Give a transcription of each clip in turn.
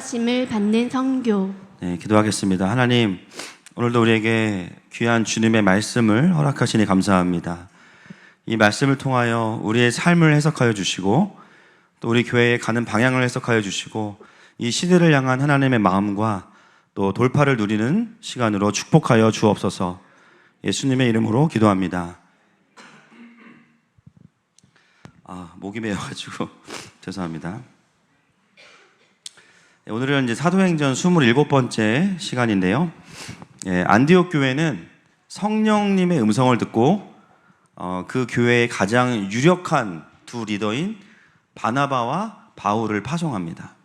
인도하심을 받는 선교. 네, 기도하겠습니다. 하나님, 오늘도 우리에게 귀한 주님의 말씀을 허락하시니 감사합니다. 이 말씀을 통하여 우리의 삶을 해석하여 주시고 또 우리 교회에 가는 방향을 해석하여 주시고 이 시대를 향한 하나님의 마음과 또 돌파를 누리는 시간으로 축복하여 주옵소서. 예수님의 이름으로 기도합니다. 목이 메어가지고 죄송합니다. 오늘은 이제 사도행전 27번째 시간인데요. 안디옥 교회는 성령님의 음성을 듣고 그 교회의 가장 유력한 두 리더인 바나바와 바울을 파송합니다.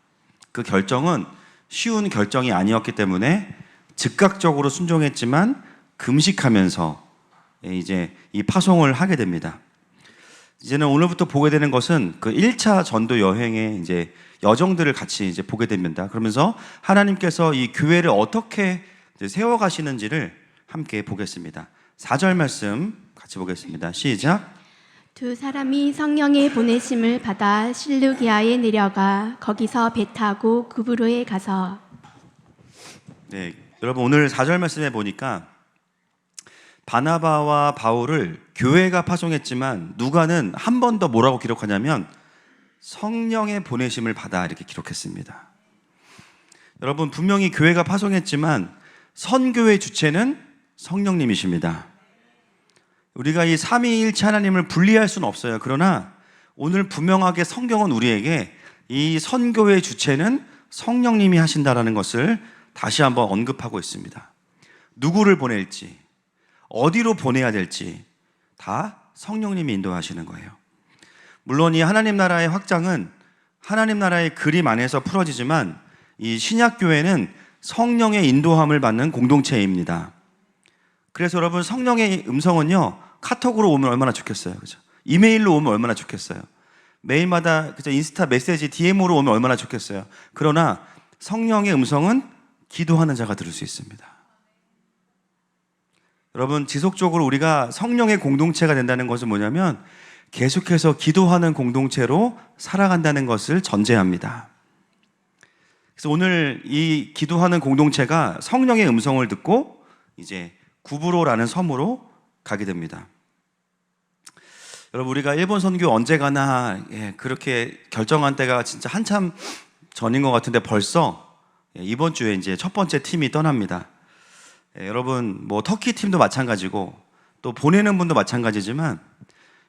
그 결정은 쉬운 결정이 아니었기 때문에 즉각적으로 순종했지만 금식하면서 이제 이 파송을 하게 됩니다. 이제는 오늘부터 보게 되는 것은 그 1차 전도 여행의 이제 여정들을 같이 이제 보게 됩니다. 그러면서 하나님께서 이 교회를 어떻게 세워가시는지를 함께 보겠습니다. 4절 말씀 같이 보겠습니다. 시작. 두 사람이 성령의 보내심을 받아 실루기아에 내려가 거기서 배 타고 구브로에 가서. 네, 여러분 오늘 4절 말씀에 보니까 바나바와 바울을 교회가 파송했지만 누가는 한 번 더 뭐라고 기록하냐면 성령의 보내심을 받아 이렇게 기록했습니다. 여러분 분명히 교회가 파송했지만 선교의 주체는 성령님이십니다. 우리가 이 삼위일체 하나님을 분리할 수는 없어요. 그러나 오늘 분명하게 성경은 우리에게 이 선교의 주체는 성령님이 하신다라는 것을 다시 한번 언급하고 있습니다. 누구를 보낼지, 어디로 보내야 될지 다 성령님이 인도하시는 거예요. 물론 이 하나님 나라의 확장은 하나님 나라의 그림 안에서 풀어지지만 이 신약교회는 성령의 인도함을 받는 공동체입니다. 그래서 여러분 성령의 음성은요 카톡으로 오면 얼마나 좋겠어요, 그죠? 이메일로 오면 얼마나 좋겠어요. 매일마다 그죠? 인스타 메시지 DM으로 오면 얼마나 좋겠어요. 그러나 성령의 음성은 기도하는 자가 들을 수 있습니다. 여러분 지속적으로 우리가 성령의 공동체가 된다는 것은 뭐냐면 계속해서 기도하는 공동체로 살아간다는 것을 전제합니다. 그래서 오늘 이 기도하는 공동체가 성령의 음성을 듣고 이제 구브로라는 섬으로 가게 됩니다. 여러분 우리가 일본 선교 언제 가나 그렇게 결정한 때가 진짜 한참 전인 것 같은데 벌써 이번 주에 이제 첫 번째 팀이 떠납니다. 여러분 뭐 터키 팀도 마찬가지고 또 보내는 분도 마찬가지지만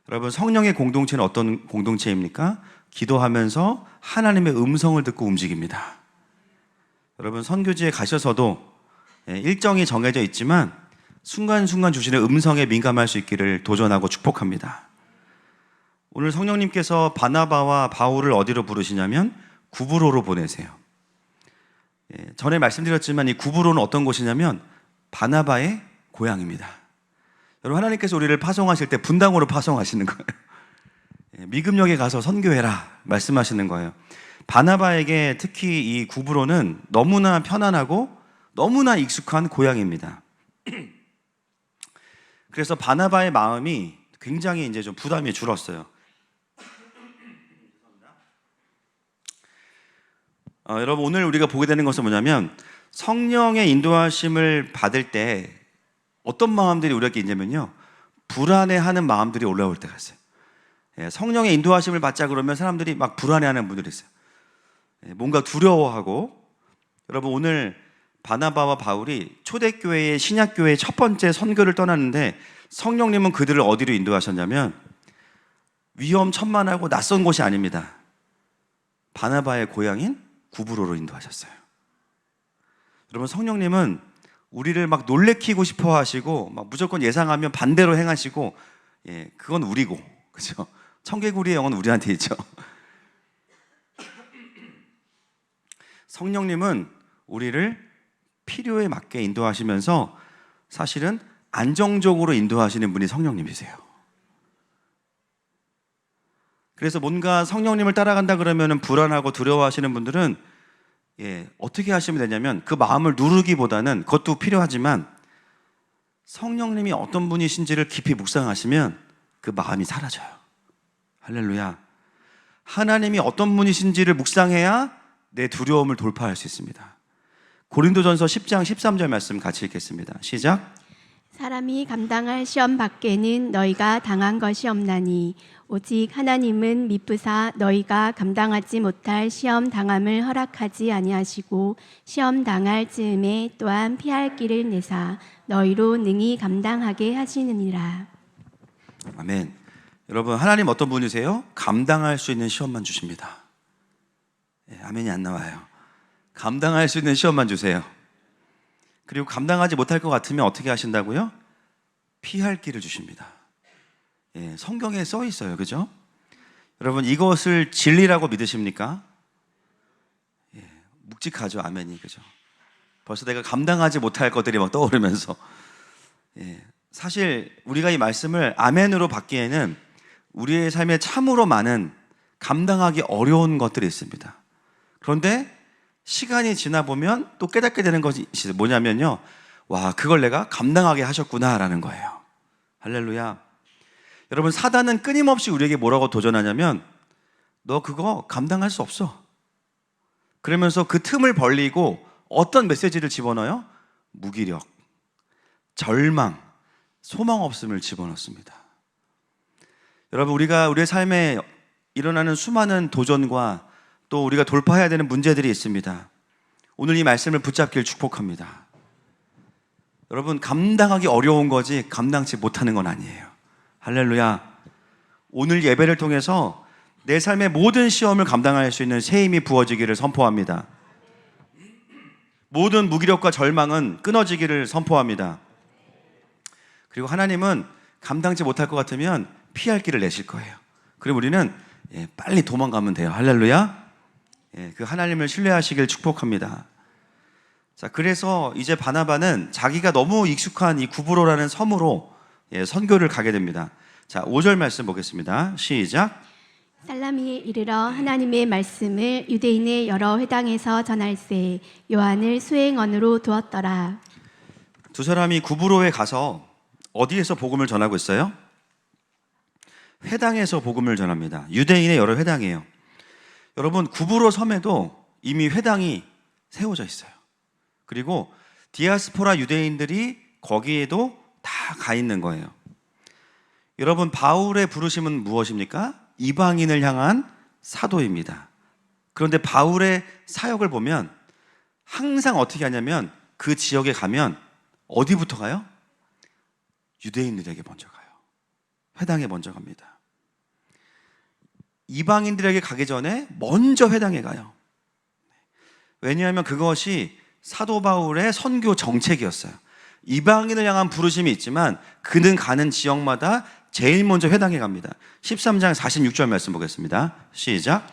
여러분 성령의 공동체는 어떤 공동체입니까? 기도하면서 하나님의 음성을 듣고 움직입니다. 여러분 선교지에 가셔서도 일정이 정해져 있지만 순간순간 주시는 음성에 민감할 수 있기를 도전하고 축복합니다. 오늘 성령님께서 바나바와 바울을 어디로 부르시냐면 구브로로 보내세요. 전에 말씀드렸지만 이 구브로는 어떤 곳이냐면 바나바의 고향입니다. 여러분 하나님께서 우리를 파송하실 때 분당으로 파송하시는 거예요. 미금역에 가서 선교해라 말씀하시는 거예요. 바나바에게 특히 이 구브로는 너무나 편안하고 너무나 익숙한 고향입니다. 그래서 바나바의 마음이 굉장히 이제 좀 부담이 줄었어요. 여러분 오늘 우리가 보게 되는 것은 뭐냐면 성령의 인도하심을 받을 때 어떤 마음들이 우리에게 있냐면요 불안해하는 마음들이 올라올 때가 있어요. 성령의 인도하심을 받자 그러면 사람들이 막 불안해하는 분들이 있어요. 뭔가 두려워하고. 여러분 오늘 바나바와 바울이 초대교회의 신약교회의 첫 번째 선교를 떠났는데 성령님은 그들을 어디로 인도하셨냐면 위험천만하고 낯선 곳이 아닙니다. 바나바의 고향인 구브로로 인도하셨어요. 여러분 성령님은 우리를 막 놀래키고 싶어 하시고 막 무조건 예상하면 반대로 행하시고 그건 우리고 그죠? 청개구리의 영은 우리한테 있죠. 성령님은 우리를 필요에 맞게 인도하시면서 사실은 안정적으로 인도하시는 분이 성령님이세요. 그래서 뭔가 성령님을 따라간다 그러면 불안하고 두려워하시는 분들은 어떻게 하시면 되냐면 그 마음을 누르기보다는 그것도 필요하지만 성령님이 어떤 분이신지를 깊이 묵상하시면 그 마음이 사라져요. 할렐루야. 하나님이 어떤 분이신지를 묵상해야 내 두려움을 돌파할 수 있습니다. 고린도전서 10장 13절 말씀 같이 읽겠습니다. 시작. 사람이 감당할 시험 밖에는 너희가 당한 것이 없나니 오직 하나님은 미쁘사 너희가 감당하지 못할 시험 당함을 허락하지 아니하시고 시험 당할 즈음에 또한 피할 길을 내사 너희로 능히 감당하게 하시느니라. 아멘. 여러분, 하나님 어떤 분이세요? 감당할 수 있는 시험만 주십니다. 아멘이 안 나와요. 감당할 수 있는 시험만 주세요. 그리고 감당하지 못할 것 같으면 어떻게 하신다고요? 피할 길을 주십니다. 성경에 써 있어요. 그죠? 여러분, 이것을 진리라고 믿으십니까? 묵직하죠. 아멘이. 그죠? 벌써 내가 감당하지 못할 것들이 막 떠오르면서 사실 우리가 이 말씀을 아멘으로 받기에는 우리의 삶에 참으로 많은 감당하기 어려운 것들이 있습니다. 그런데 시간이 지나 보면 또 깨닫게 되는 것이 뭐냐면요, 와, 그걸 내가 감당하게 하셨구나라는 거예요. 할렐루야. 여러분, 사단은 끊임없이 우리에게 뭐라고 도전하냐면 너 그거 감당할 수 없어. 그러면서 그 틈을 벌리고 어떤 메시지를 집어넣어요? 무기력, 절망, 소망 없음을 집어넣습니다. 여러분, 우리가 우리의 삶에 일어나는 수많은 도전과 또 우리가 돌파해야 되는 문제들이 있습니다. 오늘 이 말씀을 붙잡길 축복합니다. 여러분, 감당하기 어려운 거지 감당치 못하는 건 아니에요. 할렐루야. 오늘 예배를 통해서 내 삶의 모든 시험을 감당할 수 있는 새 힘이 부어지기를 선포합니다. 모든 무기력과 절망은 끊어지기를 선포합니다. 그리고 하나님은 감당치 못할 것 같으면 피할 길을 내실 거예요. 그럼 우리는 빨리 도망가면 돼요. 할렐루야. 그 하나님을 신뢰하시길 축복합니다. 자, 그래서 이제 바나바는 자기가 너무 익숙한 이 구브로라는 섬으로 선교를 가게 됩니다. 자, 5절 말씀 보겠습니다. 시작. 살라미에 이르러 하나님의 말씀을 유대인의 여러 회당에서 전할세 요한을 수행원으로 두었더라. 두 사람이 구브로에 가서 어디에서 복음을 전하고 있어요? 회당에서 복음을 전합니다. 유대인의 여러 회당이에요. 여러분, 구브로 섬에도 이미 회당이 세워져 있어요. 그리고 디아스포라 유대인들이 거기에도 다 가 있는 거예요. 여러분, 바울의 부르심은 무엇입니까? 이방인을 향한 사도입니다. 그런데 바울의 사역을 보면 항상 어떻게 하냐면 그 지역에 가면 어디부터 가요? 유대인들에게 먼저 가요. 회당에 먼저 갑니다. 이방인들에게 가기 전에 먼저 회당에 가요. 왜냐하면 그것이 사도 바울의 선교 정책이었어요. 이방인을 향한 부르심이 있지만 그는 가는 지역마다 제일 먼저 회당에 갑니다. 13장 46절 말씀 보겠습니다. 시작.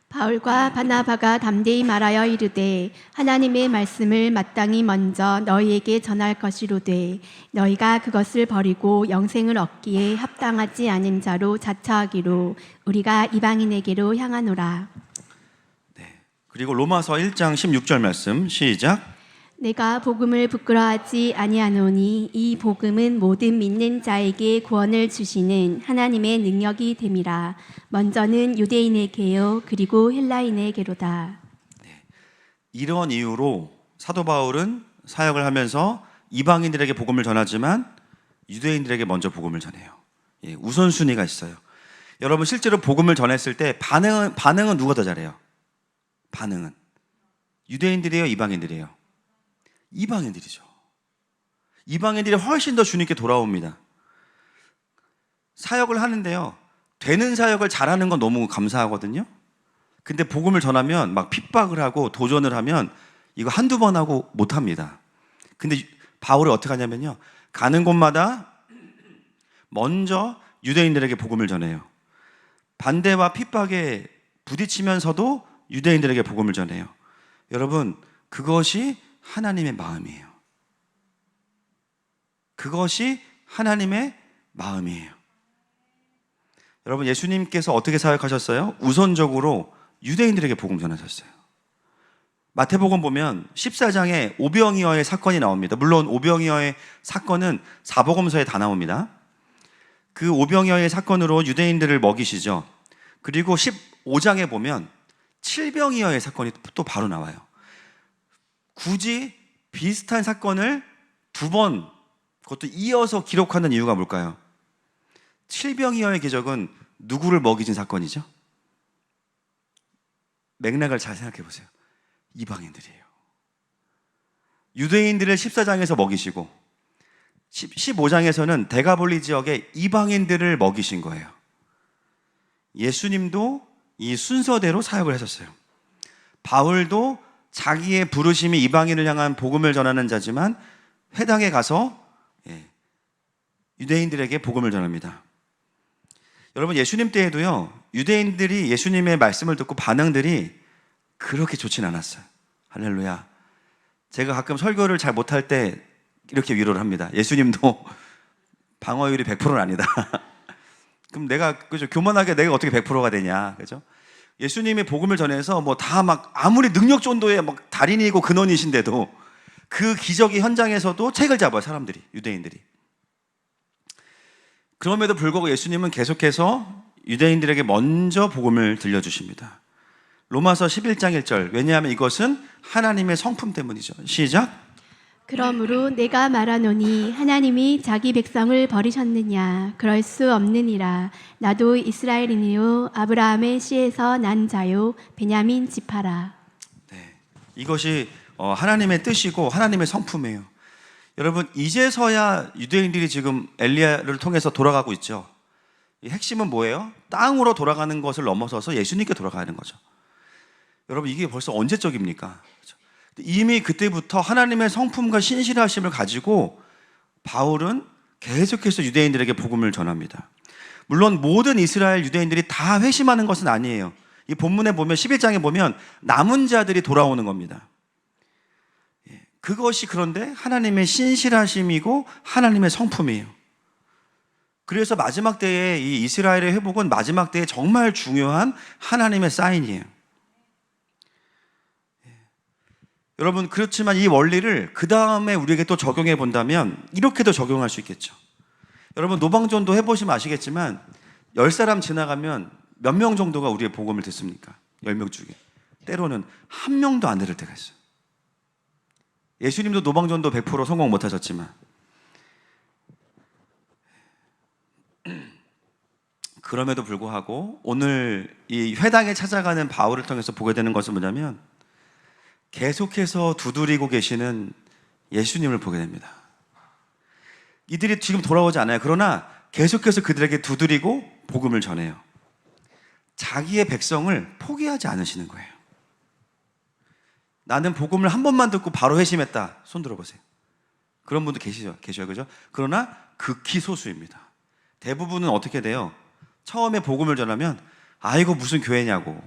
바울과 바나바가 담대히 말하여 이르되 하나님의 말씀을 마땅히 먼저 너희에게 전할 것이로되 너희가 그것을 버리고 영생을 얻기에 합당하지 않은 자로 자처하기로 우리가 이방인에게로 향하노라. 네. 그리고 로마서 1장 16절 말씀 시작. 내가 복음을 부끄러워하지 아니하노니 이 복음은 모든 믿는 자에게 구원을 주시는 하나님의 능력이 됨이라. 먼저는 유대인에게요 그리고 헬라인에게로다. 네. 이런 이유로 사도 바울은 사역을 하면서 이방인들에게 복음을 전하지만 유대인들에게 먼저 복음을 전해요. 우선순위가 있어요. 여러분, 실제로 복음을 전했을 때 반응은 누가 더 잘해요? 반응은 유대인들이에요, 이방인들이에요? 이방인들이죠. 이방인들이 훨씬 더 주님께 돌아옵니다. 사역을 하는데요, 되는 사역을 잘하는 건 너무 감사하거든요. 근데 복음을 전하면 막 핍박을 하고 도전을 하면 이거 한두 번 하고 못합니다. 근데 바울이 어떻게 하냐면요, 가는 곳마다 먼저 유대인들에게 복음을 전해요. 반대와 핍박에 부딪히면서도 유대인들에게 복음을 전해요. 여러분, 그것이 하나님의 마음이에요. 그것이 하나님의 마음이에요. 여러분, 예수님께서 어떻게 사역하셨어요? 우선적으로 유대인들에게 복음 전하셨어요. 마태복음 보면 14장에 오병이어의 사건이 나옵니다. 물론 오병이어의 사건은 사복음서에 다 나옵니다. 그 오병이어의 사건으로 유대인들을 먹이시죠. 그리고 15장에 보면 칠병이어의 사건이 또 바로 나와요. 굳이 비슷한 사건을 두 번, 그것도 이어서 기록하는 이유가 뭘까요? 칠병이어의 기적은 누구를 먹이진 사건이죠? 맥락을 잘 생각해 보세요. 이방인들이에요. 유대인들을 14장에서 먹이시고 15장에서는 데가볼리 지역의 이방인들을 먹이신 거예요. 예수님도 이 순서대로 사역을 하셨어요. 바울도 자기의 부르심이 이방인을 향한 복음을 전하는 자지만 회당에 가서 유대인들에게 복음을 전합니다. 여러분, 예수님 때에도요, 유대인들이 예수님의 말씀을 듣고 반응들이 그렇게 좋진 않았어요. 할렐루야. 제가 가끔 설교를 잘 못할 때 이렇게 위로를 합니다. 예수님도 방어율이 100%는 아니다. 그럼 내가, 그죠? 교만하게 내가 어떻게 100%가 되냐. 그죠? 예수님의 복음을 전해서 뭐 다 막 아무리 능력 정도의 막 달인이고 근원이신데도 그 기적의 현장에서도 책을 잡아요, 사람들이, 유대인들이. 그럼에도 불구하고 예수님은 계속해서 유대인들에게 먼저 복음을 들려주십니다. 로마서 11장 1절. 왜냐하면 이것은 하나님의 성품 때문이죠. 시작. 그러므로 내가 말하노니 하나님이 자기 백성을 버리셨느냐? 그럴 수 없느니라. 나도 이스라엘인이요 아브라함의 씨에서 난 자요 베냐민 지파라. 네, 이것이 하나님의 뜻이고 하나님의 성품이에요. 여러분, 이제서야 유대인들이 지금 엘리야를 통해서 돌아가고 있죠. 이 핵심은 뭐예요? 땅으로 돌아가는 것을 넘어서서 예수님께 돌아가는 거죠. 여러분, 이게 벌써 언제적입니까? 이미 그때부터 하나님의 성품과 신실하심을 가지고 바울은 계속해서 유대인들에게 복음을 전합니다. 물론 모든 이스라엘 유대인들이 다 회심하는 것은 아니에요. 이 본문에 보면 11장에 보면 남은 자들이 돌아오는 겁니다. 그것이 그런데 하나님의 신실하심이고 하나님의 성품이에요. 그래서 마지막 때에 이 이스라엘의 회복은 마지막 때에 정말 중요한 하나님의 사인이에요. 여러분, 그렇지만 이 원리를 그 다음에 우리에게 또 적용해 본다면 이렇게도 적용할 수 있겠죠. 여러분, 노방전도 해보시면 아시겠지만 10사람 지나가면 몇 명 정도가 우리의 복음을 듣습니까? 10명 중에. 때로는 한 명도 안 들을 때가 있어요. 예수님도 노방전도 100% 성공 못 하셨지만 그럼에도 불구하고 오늘 이 회당에 찾아가는 바울을 통해서 보게 되는 것은 뭐냐면 계속해서 두드리고 계시는 예수님을 보게 됩니다. 이들이 지금 돌아오지 않아요. 그러나 계속해서 그들에게 두드리고 복음을 전해요. 자기의 백성을 포기하지 않으시는 거예요. 나는 복음을 한 번만 듣고 바로 회심했다. 손 들어보세요. 그런 분도 계셔요. 그죠? 그러나 극히 소수입니다. 대부분은 어떻게 돼요? 처음에 복음을 전하면 이거 무슨 교회냐고,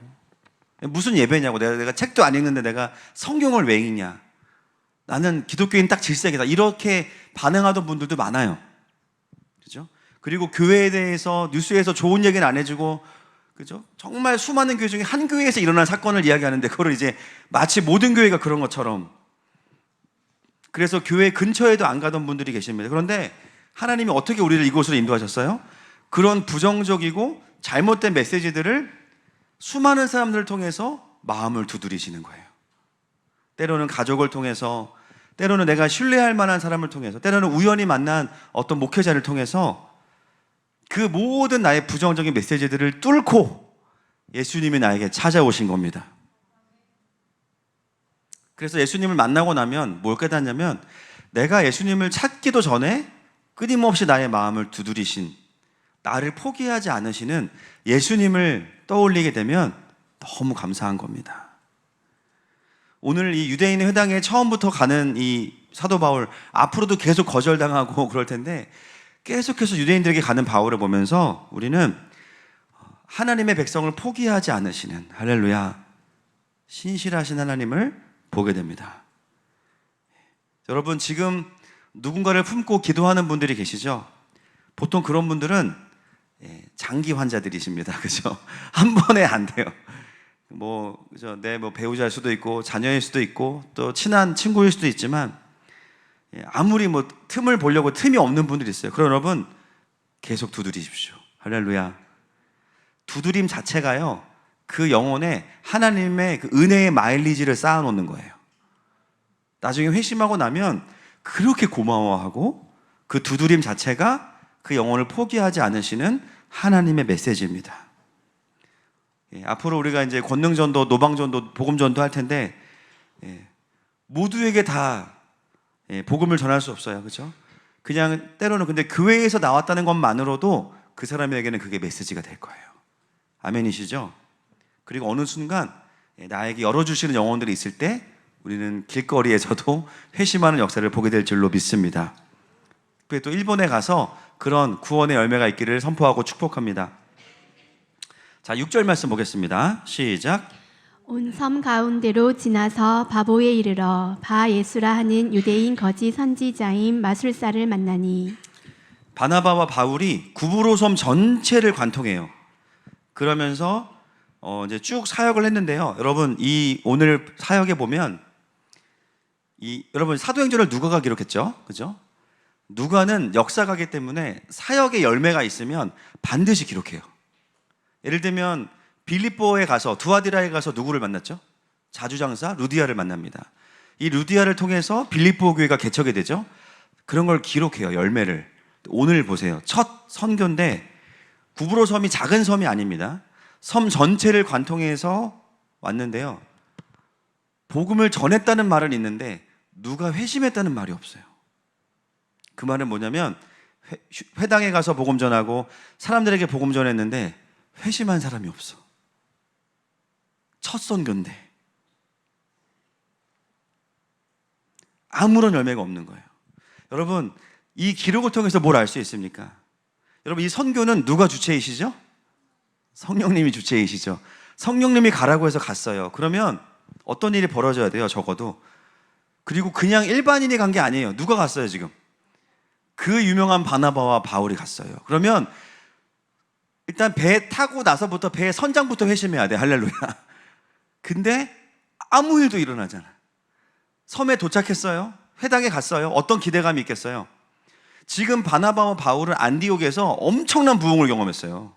무슨 예배냐고, 내가 책도 안 읽는데 내가 성경을 왜 읽냐, 나는 기독교인 딱 질색이다, 이렇게 반응하던 분들도 많아요. 그죠? 그리고 교회에 대해서 뉴스에서 좋은 얘기는 안 해주고, 그죠? 정말 수많은 교회 중에 한 교회에서 일어난 사건을 이야기하는데 그걸 이제 마치 모든 교회가 그런 것처럼, 그래서 교회 근처에도 안 가던 분들이 계십니다. 그런데 하나님이 어떻게 우리를 이곳으로 인도하셨어요? 그런 부정적이고 잘못된 메시지들을 수많은 사람들을 통해서 마음을 두드리시는 거예요. 때로는 가족을 통해서, 때로는 내가 신뢰할 만한 사람을 통해서, 때로는 우연히 만난 어떤 목회자를 통해서 그 모든 나의 부정적인 메시지들을 뚫고 예수님이 나에게 찾아오신 겁니다. 그래서 예수님을 만나고 나면 뭘 깨닫냐면, 내가 예수님을 찾기도 전에 끊임없이 나의 마음을 두드리신, 나를 포기하지 않으시는 예수님을 떠올리게 되면 너무 감사한 겁니다. 오늘 이 유대인의 회당에 처음부터 가는 이 사도 바울, 앞으로도 계속 거절당하고 그럴 텐데 계속해서 유대인들에게 가는 바울을 보면서 우리는 하나님의 백성을 포기하지 않으시는, 할렐루야, 신실하신 하나님을 보게 됩니다. 여러분, 지금 누군가를 품고 기도하는 분들이 계시죠? 보통 그런 분들은 장기 환자들이십니다. 그죠? 한 번에 안 돼요. 그죠? 내 배우자일 수도 있고, 자녀일 수도 있고, 또 친한 친구일 수도 있지만, 아무리 틈을 보려고 틈이 없는 분들이 있어요. 그럼 여러분, 계속 두드리십시오. 할렐루야. 두드림 자체가요, 그 영혼에 하나님의 그 은혜의 마일리지를 쌓아놓는 거예요. 나중에 회심하고 나면 그렇게 고마워하고 그 두드림 자체가 그 영혼을 포기하지 않으시는 하나님의 메시지입니다. 앞으로 우리가 이제 권능전도, 노방전도, 복음전도 할 텐데 모두에게 다 복음을 전할 수 없어요. 그렇죠? 그냥 때로는 근데 교회에서 나왔다는 것만으로도 그 사람에게는 그게 메시지가 될 거예요. 아멘이시죠? 그리고 어느 순간 나에게 열어주시는 영혼들이 있을 때 우리는 길거리에서도 회심하는 역사를 보게 될 줄로 믿습니다. 또 일본에 가서 그런 구원의 열매가 있기를 선포하고 축복합니다. 자, 6절 말씀 보겠습니다. 시작. 온 섬 가운데로 지나서 바보에 이르러 바 예수라 하는 유대인 거짓 선지자인 마술사를 만나니. 바나바와 바울이 구브로 섬 전체를 관통해요. 그러면서 이제 쭉 사역을 했는데요. 여러분, 이 오늘 사역에 보면 여러분 사도행전을 누가가 기록했죠, 그죠? 누가는 역사가기 때문에 사역의 열매가 있으면 반드시 기록해요. 예를 들면 빌립보에 가서 두아디라에 가서 누구를 만났죠? 자주장사 루디아를 만납니다. 이 루디아를 통해서 빌립보 교회가 개척이 되죠. 그런 걸 기록해요, 열매를. 오늘 보세요. 첫 선교인데 구브로 섬이 작은 섬이 아닙니다. 섬 전체를 관통해서 왔는데요. 복음을 전했다는 말은 있는데 누가 회심했다는 말이 없어요. 그 말은 뭐냐면 회당에 가서 복음 전하고 사람들에게 복음 전했는데 회심한 사람이 없어. 첫 선교인데 아무런 열매가 없는 거예요. 여러분, 이 기록을 통해서 뭘 알 수 있습니까? 여러분, 이 선교는 누가 주체이시죠? 성령님이 주체이시죠. 성령님이 가라고 해서 갔어요. 그러면 어떤 일이 벌어져야 돼요, 적어도. 그리고 그냥 일반인이 간 게 아니에요. 누가 갔어요, 지금? 그 유명한 바나바와 바울이 갔어요. 그러면 일단 배 타고 나서부터 배 선장부터 회심해야 돼. 할렐루야. 근데 아무 일도 일어나잖아. 섬에 도착했어요. 회당에 갔어요. 어떤 기대감이 있겠어요? 지금 바나바와 바울은 안디옥에서 엄청난 부흥을 경험했어요.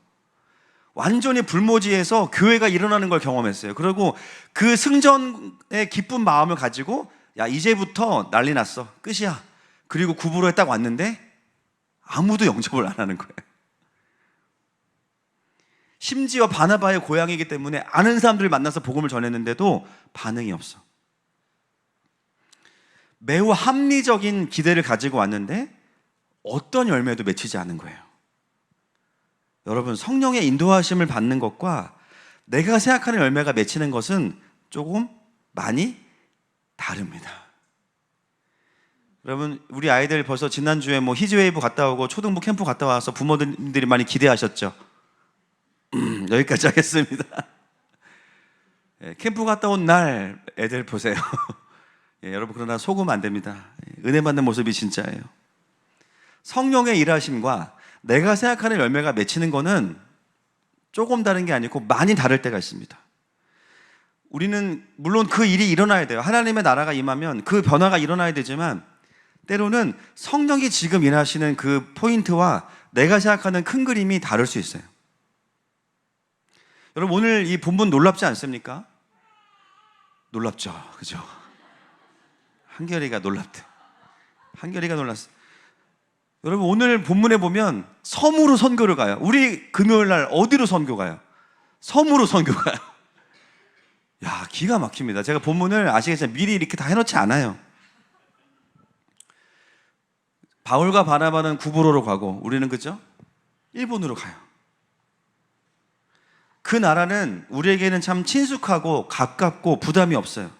완전히 불모지에서 교회가 일어나는 걸 경험했어요. 그리고 그 승전의 기쁜 마음을 가지고 야, 이제부터 난리 났어. 끝이야. 그리고 구브로에 딱 왔는데 아무도 영접을 안 하는 거예요. 심지어 바나바의 고향이기 때문에 아는 사람들을 만나서 복음을 전했는데도 반응이 없어. 매우 합리적인 기대를 가지고 왔는데 어떤 열매도 맺히지 않은 거예요. 여러분, 성령의 인도하심을 받는 것과 내가 생각하는 열매가 맺히는 것은 조금 많이 다릅니다. 여러분, 우리 아이들 벌써 지난주에 히즈웨이브 갔다 오고 초등부 캠프 갔다 와서 부모님들이 많이 기대하셨죠. 여기까지 하겠습니다. 캠프 갔다 온 날 애들 보세요. 여러분, 그러나 속으면 안 됩니다. 은혜 받는 모습이 진짜예요. 성령의 일하심과 내가 생각하는 열매가 맺히는 거는 조금 다른 게 아니고 많이 다를 때가 있습니다. 우리는 물론 그 일이 일어나야 돼요. 하나님의 나라가 임하면 그 변화가 일어나야 되지만 때로는 성령이 지금 일하시는 그 포인트와 내가 생각하는 큰 그림이 다를 수 있어요. 여러분, 오늘 이 본문 놀랍지 않습니까? 놀랍죠, 그죠? 한결이가 놀랍대. 한결이가 놀랐어. 여러분, 오늘 본문에 보면 섬으로 선교를 가요. 우리 금요일 날 어디로 선교 가요? 섬으로 선교 가요. 야, 기가 막힙니다. 제가 본문을 아시겠지만 미리 이렇게 다 해놓지 않아요. 바울과 바나바는 구브로로 가고 우리는 그죠? 일본으로 가요. 그 나라는 우리에게는 참 친숙하고 가깝고 부담이 없어요.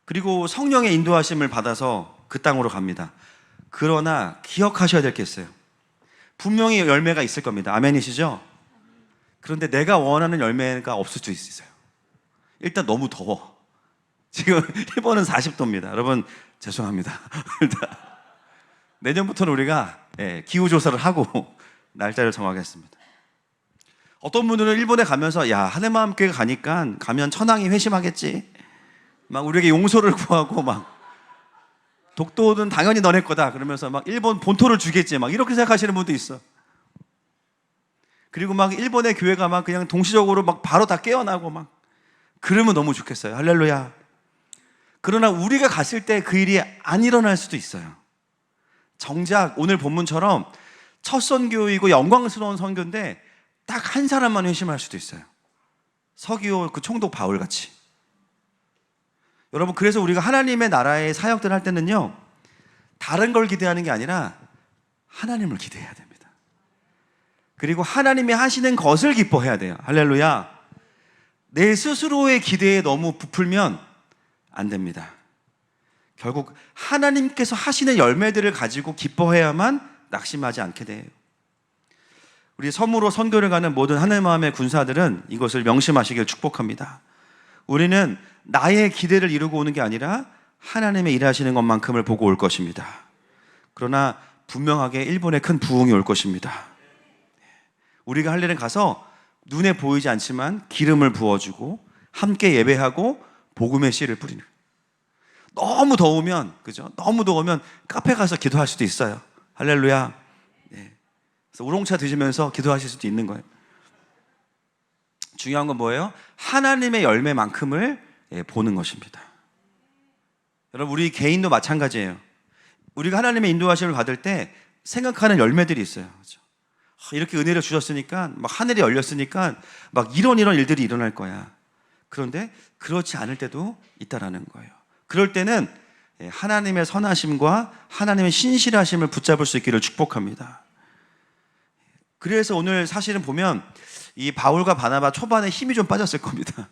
그리고 성령의 인도하심을 받아서 그 땅으로 갑니다. 그러나 기억하셔야 될 게 있어요. 분명히 열매가 있을 겁니다. 아멘이시죠? 그런데 내가 원하는 열매가 없을 수 있어요. 일단 너무 더워. 지금 일본은 40도입니다. 여러분, 죄송합니다. 내년부터는 우리가 기후조사를 하고 날짜를 정하겠습니다. 어떤 분들은 일본에 가면서 야, 하늘마음교회 가면 천황이 회심하겠지. 막 우리에게 용서를 구하고 막 독도는 당연히 너네 거다 그러면서 막 일본 본토를 주겠지 막 이렇게 생각하시는 분도 있어. 그리고 막 일본의 교회가 막 그냥 동시적으로 막 바로 다 깨어나고 막 그러면 너무 좋겠어요. 할렐루야. 그러나 우리가 갔을 때 그 일이 안 일어날 수도 있어요. 정작 오늘 본문처럼 첫 선교이고 영광스러운 선교인데 딱 한 사람만 회심할 수도 있어요. 서기오 그 총독 바울 같이. 여러분, 그래서 우리가 하나님의 나라의 사역들 할 때는요, 다른 걸 기대하는 게 아니라 하나님을 기대해야 됩니다. 그리고 하나님이 하시는 것을 기뻐해야 돼요. 할렐루야. 내 스스로의 기대에 너무 부풀면 안 됩니다. 결국 하나님께서 하시는 열매들을 가지고 기뻐해야만 낙심하지 않게 돼요. 우리 섬으로 선교를 가는 모든 하나님 마음의 군사들은 이것을 명심하시길 축복합니다. 우리는 나의 기대를 이루고 오는 게 아니라 하나님의 일하시는 것만큼을 보고 올 것입니다. 그러나 분명하게 일본에 큰 부흥이 올 것입니다. 우리가 할 일은 가서 눈에 보이지 않지만 기름을 부어주고 함께 예배하고 복음의 씨를 뿌리는. 너무 더우면, 그죠? 너무 더우면 카페 가서 기도할 수도 있어요. 할렐루야. 네. 그래서 우롱차 드시면서 기도하실 수도 있는 거예요. 중요한 건 뭐예요? 하나님의 열매만큼을 보는 것입니다. 여러분, 우리 개인도 마찬가지예요. 우리가 하나님의 인도하심을 받을 때 생각하는 열매들이 있어요. 그렇죠? 이렇게 은혜를 주셨으니까, 막 하늘이 열렸으니까 막 이런 일들이 일어날 거야. 그런데 그렇지 않을 때도 있다라는 거예요. 그럴 때는 하나님의 선하심과 하나님의 신실하심을 붙잡을 수 있기를 축복합니다. 그래서 오늘 사실은 보면 이 바울과 바나바 초반에 힘이 좀 빠졌을 겁니다.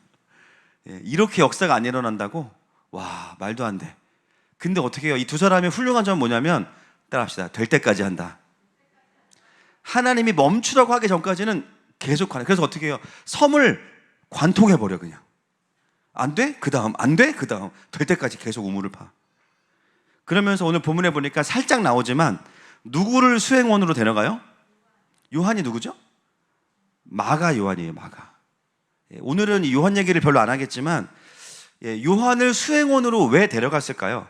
이렇게 역사가 안 일어난다고? 와, 말도 안 돼. 근데 어떻게 해요? 이 두 사람의 훌륭한 점은 뭐냐면, 따라합시다. 될 때까지 한다. 하나님이 멈추라고 하기 전까지는 계속 하네. 그래서 어떻게 해요? 섬을 관통해버려, 그냥. 안 돼? 그 다음. 안 돼? 그 다음. 될 때까지 계속 우물을 파. 그러면서 오늘 본문에 보니까 살짝 나오지만 누구를 수행원으로 데려가요? 요한이 누구죠? 마가 요한이에요, 마가. 오늘은 요한 얘기를 별로 안 하겠지만 요한을 수행원으로 왜 데려갔을까요?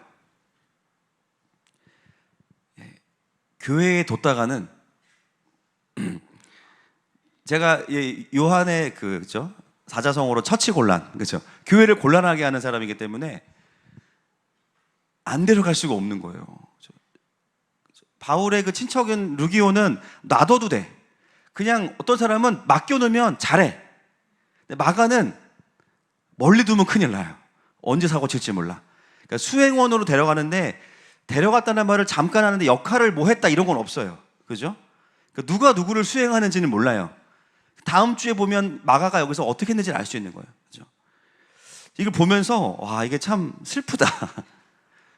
교회에 뒀다가는 제가 요한의 그죠? 사자성어로 처치곤란, 그죠? 교회를 곤란하게 하는 사람이기 때문에 안 데려갈 수가 없는 거예요. 바울의 그 친척인 루기오는 놔둬도 돼. 그냥 어떤 사람은 맡겨놓으면 잘해. 근데 마가는 멀리 두면 큰일 나요. 언제 사고 칠지 몰라. 그러니까 수행원으로 데려가는데, 데려갔다는 말을 잠깐 하는데 역할을 뭐 했다 이런 건 없어요. 그죠? 그러니까 누가 누구를 수행하는지는 몰라요. 다음 주에 보면 마가가 여기서 어떻게 했는지를 알 수 있는 거예요. 그죠? 이걸 보면서 와, 이게 참 슬프다.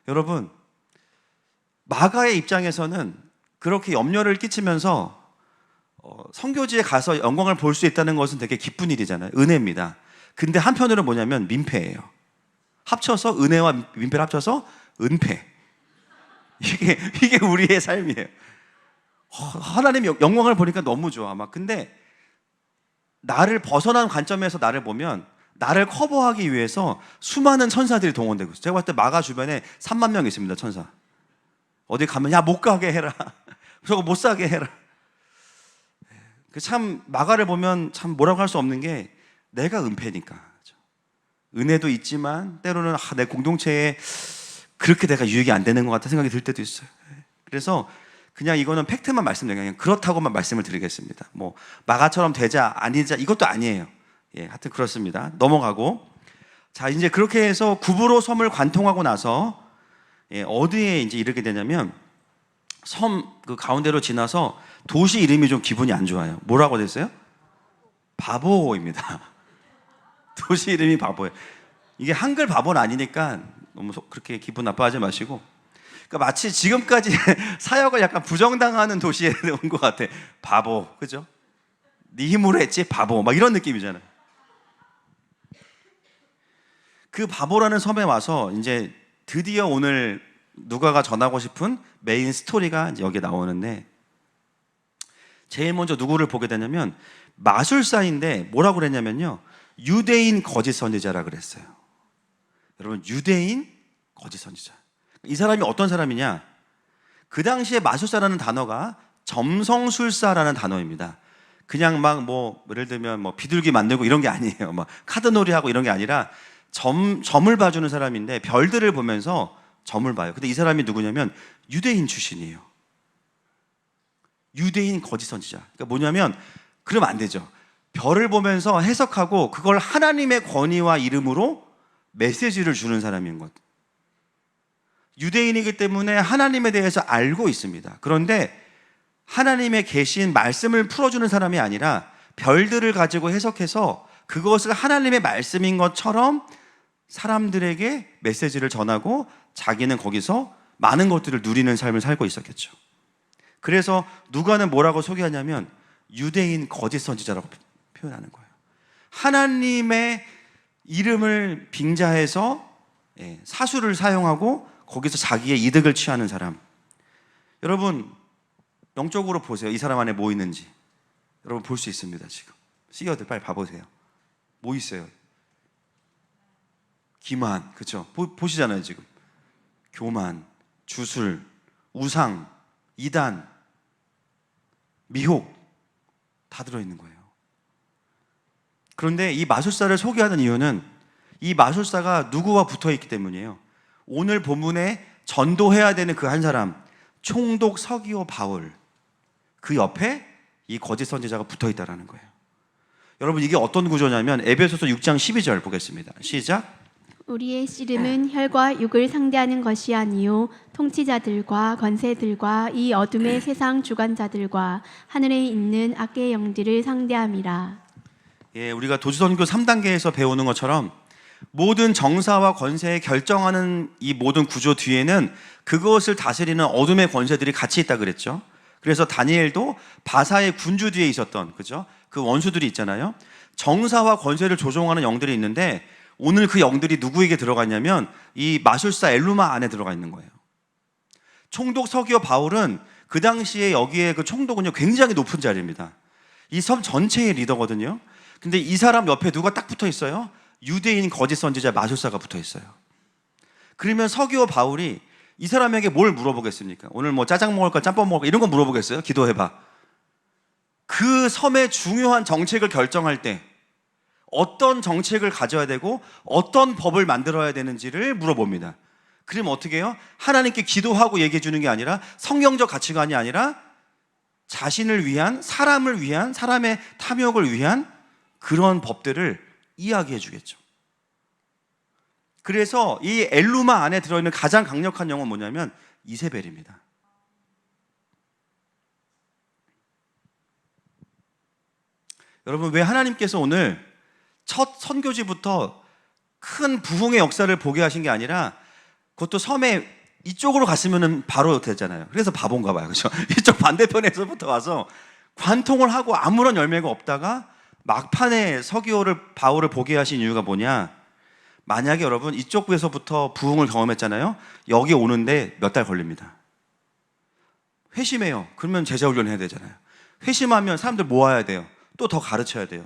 여러분, 마가의 입장에서는 그렇게 염려를 끼치면서 선교지에 가서 영광을 볼 수 있다는 것은 되게 기쁜 일이잖아요. 은혜입니다. 근데 한편으로는 뭐냐면 민폐예요. 합쳐서 은혜와 민폐를 합쳐서 은폐. 이게 우리의 삶이에요. 하나님 영광을 보니까 너무 좋아. 막 근데 나를 벗어난 관점에서 나를 보면 나를 커버하기 위해서 수많은 천사들이 동원되고 있어요. 제가 봤을 때 마가 주변에 3만 명 있습니다, 천사. 어디 가면 야, 못 가게 해라. 저거 못 사게 해라. 참 마가를 보면 참 뭐라고 할 수 없는 게 내가 은폐니까. 은혜도 있지만 때로는 내 공동체에 그렇게 내가 유익이 안 되는 것 같다 생각이 들 때도 있어요. 그래서 그냥 이거는 팩트만 말씀드려요. 그냥 그렇다고만 말씀을 드리겠습니다. 뭐 마가처럼 되자 아니자 이것도 아니에요. 하여튼 그렇습니다. 넘어가고, 자, 이제 그렇게 해서 구브로 섬을 관통하고 나서 어디에 이제 이르게 되냐면 섬 그 가운데로 지나서 도시 이름이 좀 기분이 안 좋아요. 뭐라고 됐어요? 바보입니다. 도시 이름이 바보예요. 이게 한글 바보는 아니니까 너무 그렇게 기분 나빠하지 마시고, 그러니까 마치 지금까지 사역을 약간 부정당하는 도시에 온 것 같아. 바보, 그죠? 네 힘으로 했지 바보, 막 이런 느낌이잖아요. 그 바보라는 섬에 와서 이제 드디어 오늘 누가가 전하고 싶은 메인 스토리가 이제 여기에 나오는데, 제일 먼저 누구를 보게 되냐면 마술사인데 뭐라고 그랬냐면요, 유대인 거짓 선지자라 그랬어요. 여러분, 유대인 거짓 선지자. 이 사람이 어떤 사람이냐? 그 당시에 마술사라는 단어가 점성술사라는 단어입니다. 그냥 막 뭐 예를 들면 뭐 비둘기 만들고 이런 게 아니에요. 막 카드놀이 하고 이런 게 아니라 점을 봐주는 사람인데 별들을 보면서 점을 봐요. 근데 이 사람이 누구냐면 유대인 출신이에요. 유대인 거짓 선지자. 그러니까 뭐냐면 그러면 안 되죠. 별을 보면서 해석하고 그걸 하나님의 권위와 이름으로 메시지를 주는 사람인 것. 유대인이기 때문에 하나님에 대해서 알고 있습니다. 그런데 하나님의 계신 말씀을 풀어주는 사람이 아니라 별들을 가지고 해석해서 그것을 하나님의 말씀인 것처럼 사람들에게 메시지를 전하고 자기는 거기서 많은 것들을 누리는 삶을 살고 있었겠죠. 그래서 누가는 뭐라고 소개하냐면 유대인 거짓 선지자라고 표현하는 거예요. 하나님의 이름을 빙자해서 사수를 사용하고 거기서 자기의 이득을 취하는 사람. 여러분 영적으로 보세요. 이 사람 안에 뭐 있는지 여러분 볼 수 있습니다. 지금 씨어들 빨리 봐보세요. 뭐 있어요? 기만, 그렇죠? 보시잖아요. 지금 교만, 주술, 우상, 이단, 미혹 다 들어있는 거예요. 그런데 이 마술사를 소개하는 이유는 이 마술사가 누구와 붙어있기 때문이에요. 오늘 본문에 전도해야 되는 그 한 사람, 총독 서기오 바울, 그 옆에 이 거짓 선지자가 붙어있다는 거예요. 여러분 이게 어떤 구조냐면 에베소서 6장 12절 보겠습니다. 시작. 우리의 씨름은 혈과 육을 상대하는 것이 아니요 통치자들과 권세들과 이 어둠의 세상 주관자들과 하늘에 있는 악의 영들을 상대함이라. 예, 우리가 도주선교 3단계에서 배우는 것처럼 모든 정사와 권세에 결정하는 이 모든 구조 뒤에는 그것을 다스리는 어둠의 권세들이 같이 있다 그랬죠. 그래서 다니엘도 바사의 군주 뒤에 있었던, 그죠? 그 원수들이 있잖아요. 정사와 권세를 조종하는 영들이 있는데 오늘 그 영들이 누구에게 들어갔냐면 이 마술사 엘루마 안에 들어가 있는 거예요. 총독 서기오 바울은 그 당시에 여기에 그 총독은요 굉장히 높은 자리입니다. 이 섬 전체의 리더거든요. 근데 이 사람 옆에 누가 딱 붙어 있어요? 유대인 거짓 선지자 마술사가 붙어 있어요. 그러면 서기오 바울이 이 사람에게 뭘 물어보겠습니까? 오늘 뭐 짜장 먹을까 짬뽕 먹을까 이런 거 물어보겠어요? 기도해봐. 그 섬의 중요한 정책을 결정할 때 어떤 정책을 가져야 되고 어떤 법을 만들어야 되는지를 물어봅니다. 그럼 어떻게 해요? 하나님께 기도하고 얘기해 주는 게 아니라 성경적 가치관이 아니라 자신을 위한, 사람을 위한, 사람의 탐욕을 위한 그런 법들을 이야기해 주겠죠. 그래서 이 엘루마 안에 들어있는 가장 강력한 영은 뭐냐면 이세벨입니다. 여러분 왜 하나님께서 오늘 첫 선교지부터 큰 부흥의 역사를 보게 하신 게 아니라 그것도 섬에 이쪽으로 갔으면 바로 되잖아요. 그래서 바본가 봐요. 그렇죠? 이쪽 반대편에서부터 와서 관통을 하고 아무런 열매가 없다가 막판에 서기오를 바울을 보게 하신 이유가 뭐냐? 만약에 여러분 이쪽에서부터 부흥을 경험했잖아요. 여기 오는데 몇 달 걸립니다. 회심해요. 그러면 제자훈련 해야 되잖아요. 회심하면 사람들 모아야 돼요. 또 더 가르쳐야 돼요.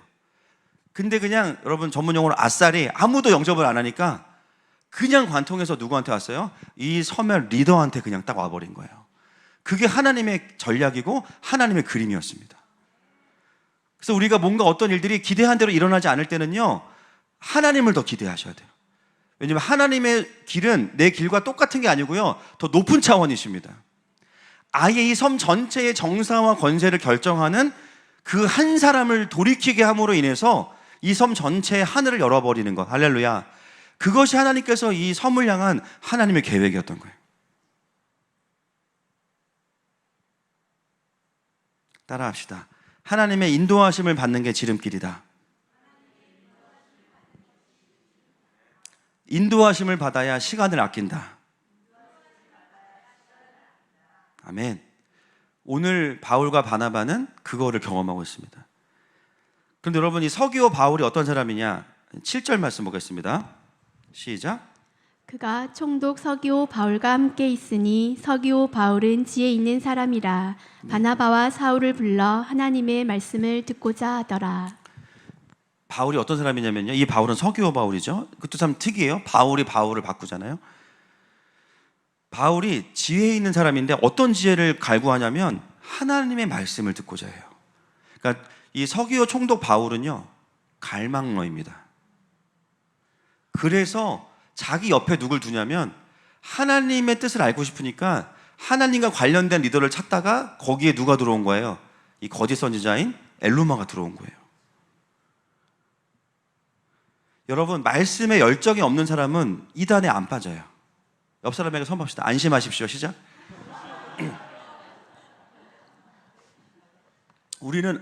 근데 그냥 여러분 전문 용어로 아싸리 아무도 영접을 안 하니까 그냥 관통해서 누구한테 왔어요? 이 섬의 리더한테 그냥 딱 와버린 거예요. 그게 하나님의 전략이고 하나님의 그림이었습니다. 그래서 우리가 뭔가 어떤 일들이 기대한 대로 일어나지 않을 때는요 하나님을 더 기대하셔야 돼요. 왜냐하면 하나님의 길은 내 길과 똑같은 게 아니고요 더 높은 차원이십니다. 아예 이 섬 전체의 정사와 권세를 결정하는 그 한 사람을 돌이키게 함으로 인해서 이 섬 전체의 하늘을 열어버리는 것. 할렐루야. 그것이 하나님께서 이 섬을 향한 하나님의 계획이었던 거예요. 따라합시다. 하나님의 인도하심을 받는 게 지름길이다. 인도하심을 받아야 시간을 아낀다. 아멘. 오늘 바울과 바나바는 그거를 경험하고 있습니다. 그런데 여러분 이 서기오 바울이 어떤 사람이냐? 7절 말씀 보겠습니다. 시작. 그가 총독 서기오 바울과 함께 있으니 서기오 바울은 지혜 있는 사람이라 바나바와 사울을 불러 하나님의 말씀을 듣고자 하더라. 바울이 어떤 사람이냐면요. 이 바울은 서기오 바울이죠. 그것도 참 특이해요. 바울이 바울을 바꾸잖아요. 바울이 지혜 있는 사람인데 어떤 지혜를 갈구하냐면 하나님의 말씀을 듣고자 해요. 그러니까 이 서기오 총독 바울은요, 갈망러입니다. 그래서 자기 옆에 누굴 두냐면 하나님의 뜻을 알고 싶으니까 하나님과 관련된 리더를 찾다가 거기에 누가 들어온 거예요? 이 거짓 선지자인 엘루마가 들어온 거예요. 여러분, 말씀에 열정이 없는 사람은 이단에 안 빠져요. 옆 사람에게 선포합시다. 안심하십시오. 시작. 우리는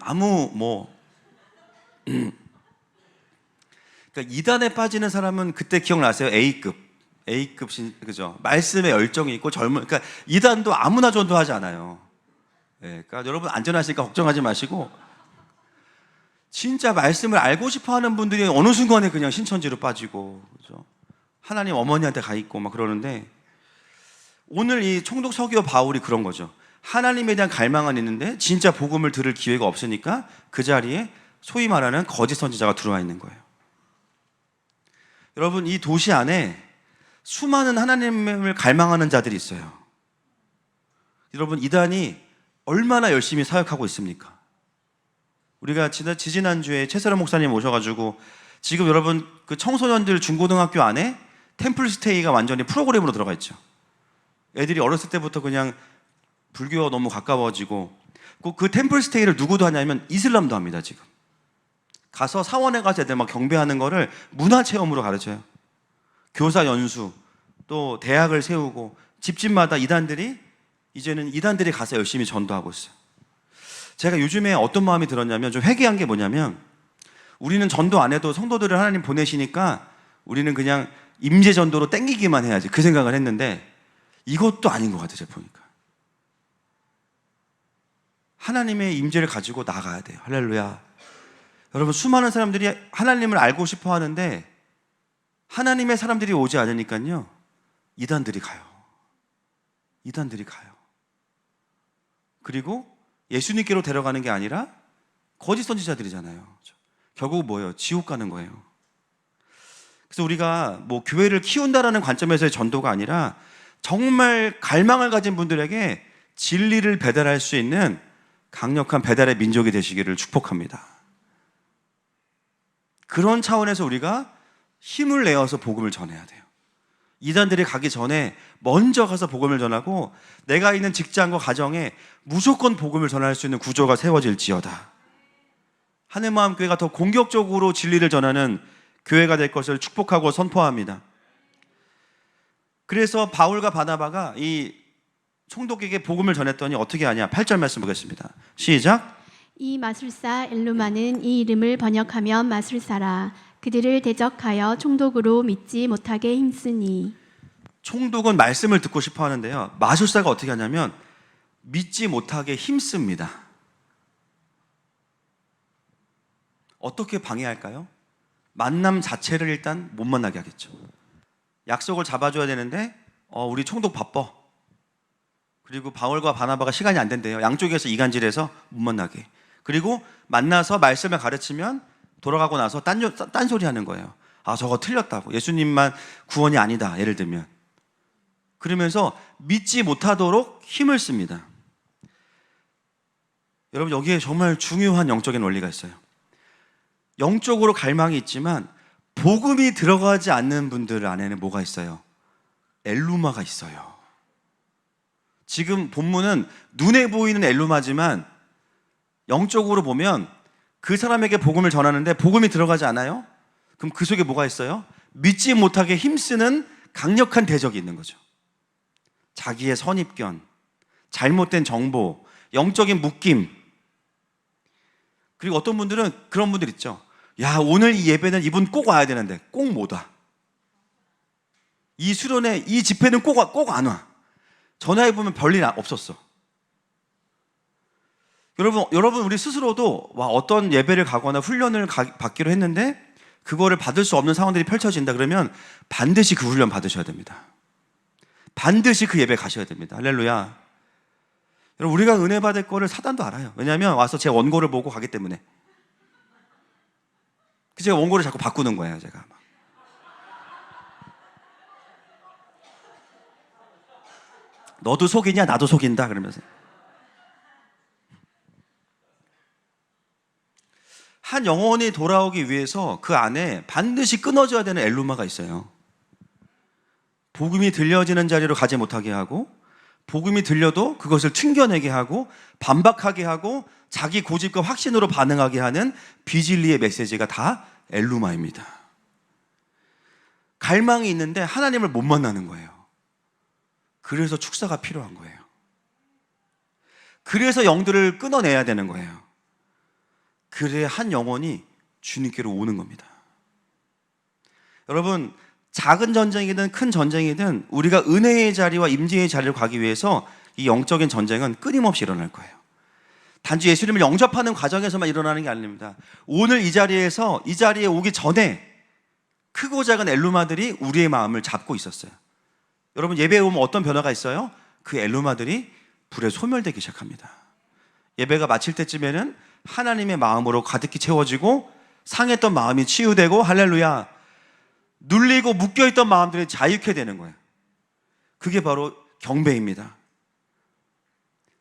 그러니까 이단에 빠지는 사람은 그때 기억나세요? A급 그죠? 말씀에 열정이 있고 그러니까 이단도 아무나 전도하지 않아요. 네, 그러니까 여러분 안전하시니까 걱정하지 마시고 진짜 말씀을 알고 싶어하는 분들이 어느 순간에 그냥 신천지로 빠지고, 그죠? 하나님 어머니한테 가 있고 막 그러는데, 오늘 이 총독 서기오 바울이 그런 거죠. 하나님에 대한 갈망은 있는데 진짜 복음을 들을 기회가 없으니까 그 자리에 소위 말하는 거짓 선지자가 들어와 있는 거예요. 여러분, 이 도시 안에 수많은 하나님을 갈망하는 자들이 있어요. 여러분, 이단이 얼마나 열심히 사역하고 있습니까? 우리가 지지난주에 최세람 목사님 오셔가지고 지금 여러분 그 청소년들 중고등학교 안에 템플스테이가 완전히 프로그램으로 들어가 있죠. 애들이 어렸을 때부터 그냥 불교가 너무 가까워지고, 그 템플스테이를 누구도 하냐면 이슬람도 합니다. 지금 가서 사원에 가서 애들 막 경배하는 거를 문화체험으로 가르쳐요. 교사 연수, 또 대학을 세우고 집집마다 이제는 이단들이 가서 열심히 전도하고 있어요. 제가 요즘에 어떤 마음이 들었냐면, 좀 회개한 게 뭐냐면, 우리는 전도 안 해도 성도들을 하나님 보내시니까 우리는 그냥 임재 전도로 땡기기만 해야지, 그 생각을 했는데 이것도 아닌 것 같아요. 제가 보니까 하나님의 임재를 가지고 나가야 돼요. 할렐루야. 여러분, 수많은 사람들이 하나님을 알고 싶어 하는데 하나님의 사람들이 오지 않으니까요, 이단들이 가요. 그리고 예수님께로 데려가는 게 아니라 거짓 선지자들이잖아요. 결국 뭐예요? 지옥 가는 거예요. 그래서 우리가 뭐 교회를 키운다라는 관점에서의 전도가 아니라 정말 갈망을 가진 분들에게 진리를 배달할 수 있는 강력한 배달의 민족이 되시기를 축복합니다. 그런 차원에서 우리가 힘을 내어서 복음을 전해야 돼요. 이단들이 가기 전에 먼저 가서 복음을 전하고, 내가 있는 직장과 가정에 무조건 복음을 전할 수 있는 구조가 세워질지어다. 하늘마음교회가 더 공격적으로 진리를 전하는 교회가 될 것을 축복하고 선포합니다. 그래서 바울과 바나바가 이 총독에게 복음을 전했더니 어떻게 하냐? 8절 말씀 보겠습니다. 시작. 이 마술사 엘루마는 이 이름을 번역하면 마술사라. 그들을 대적하여 총독으로 믿지 못하게 힘쓰니. 총독은 말씀을 듣고 싶어 하는데요, 마술사가 어떻게 하냐면 믿지 못하게 힘씁니다. 어떻게 방해할까요? 만남 자체를 일단 못 만나게 하겠죠. 약속을 잡아줘야 되는데 우리 총독 바빠. 그리고 바울과 바나바가 시간이 안 된대요. 양쪽에서 이간질해서 못 만나게. 그리고 만나서 말씀을 가르치면 돌아가고 나서 딴소리 하는 거예요. 아, 저거 틀렸다고. 예수님만 구원이 아니다, 예를 들면. 그러면서 믿지 못하도록 힘을 씁니다. 여러분, 여기에 정말 중요한 영적인 원리가 있어요. 영적으로 갈망이 있지만 복음이 들어가지 않는 분들 안에는 뭐가 있어요? 엘루마가 있어요. 지금 본문은 눈에 보이는 엘루마지만 영적으로 보면 그 사람에게 복음을 전하는데 복음이 들어가지 않아요? 그럼 그 속에 뭐가 있어요? 믿지 못하게 힘쓰는 강력한 대적이 있는 거죠. 자기의 선입견, 잘못된 정보, 영적인 묶임. 그리고 어떤 분들은 그런 분들 있죠. 야, 오늘 이 예배는 이분 꼭 와야 되는데 꼭 못 와. 이 수련회, 이 집회는 꼭 안 와. 전화해보면 별일 없었어. 여러분 우리 스스로도 어떤 예배를 가거나 훈련을 받기로 했는데 그거를 받을 수 없는 상황들이 펼쳐진다 그러면 반드시 그 훈련 받으셔야 됩니다. 반드시 그 예배 가셔야 됩니다. 할렐루야. 여러분, 우리가 은혜 받을 거를 사단도 알아요. 왜냐하면 와서 제 원고를 보고 가기 때문에. 제가 원고를 자꾸 바꾸는 거예요. 제가 너도 속이냐? 나도 속인다 그러면서. 한 영혼이 돌아오기 위해서 그 안에 반드시 끊어져야 되는 엘루마가 있어요. 복음이 들려지는 자리로 가지 못하게 하고, 복음이 들려도 그것을 튕겨내게 하고, 반박하게 하고, 자기 고집과 확신으로 반응하게 하는 비진리의 메시지가 다 엘루마입니다. 갈망이 있는데 하나님을 못 만나는 거예요. 그래서 축사가 필요한 거예요. 그래서 영들을 끊어내야 되는 거예요. 그래야 한 영혼이 주님께로 오는 겁니다. 여러분, 작은 전쟁이든 큰 전쟁이든 우리가 은혜의 자리와 임재의 자리를 가기 위해서 이 영적인 전쟁은 끊임없이 일어날 거예요. 단지 예수님을 영접하는 과정에서만 일어나는 게 아닙니다. 오늘 이 자리에 오기 전에 크고 작은 엘루마들이 우리의 마음을 잡고 있었어요. 여러분, 예배에 오면 어떤 변화가 있어요? 그 엘루마들이 불에 소멸되기 시작합니다. 예배가 마칠 때쯤에는 하나님의 마음으로 가득히 채워지고 상했던 마음이 치유되고, 할렐루야, 눌리고 묶여있던 마음들이 자유케 되는 거예요. 그게 바로 경배입니다.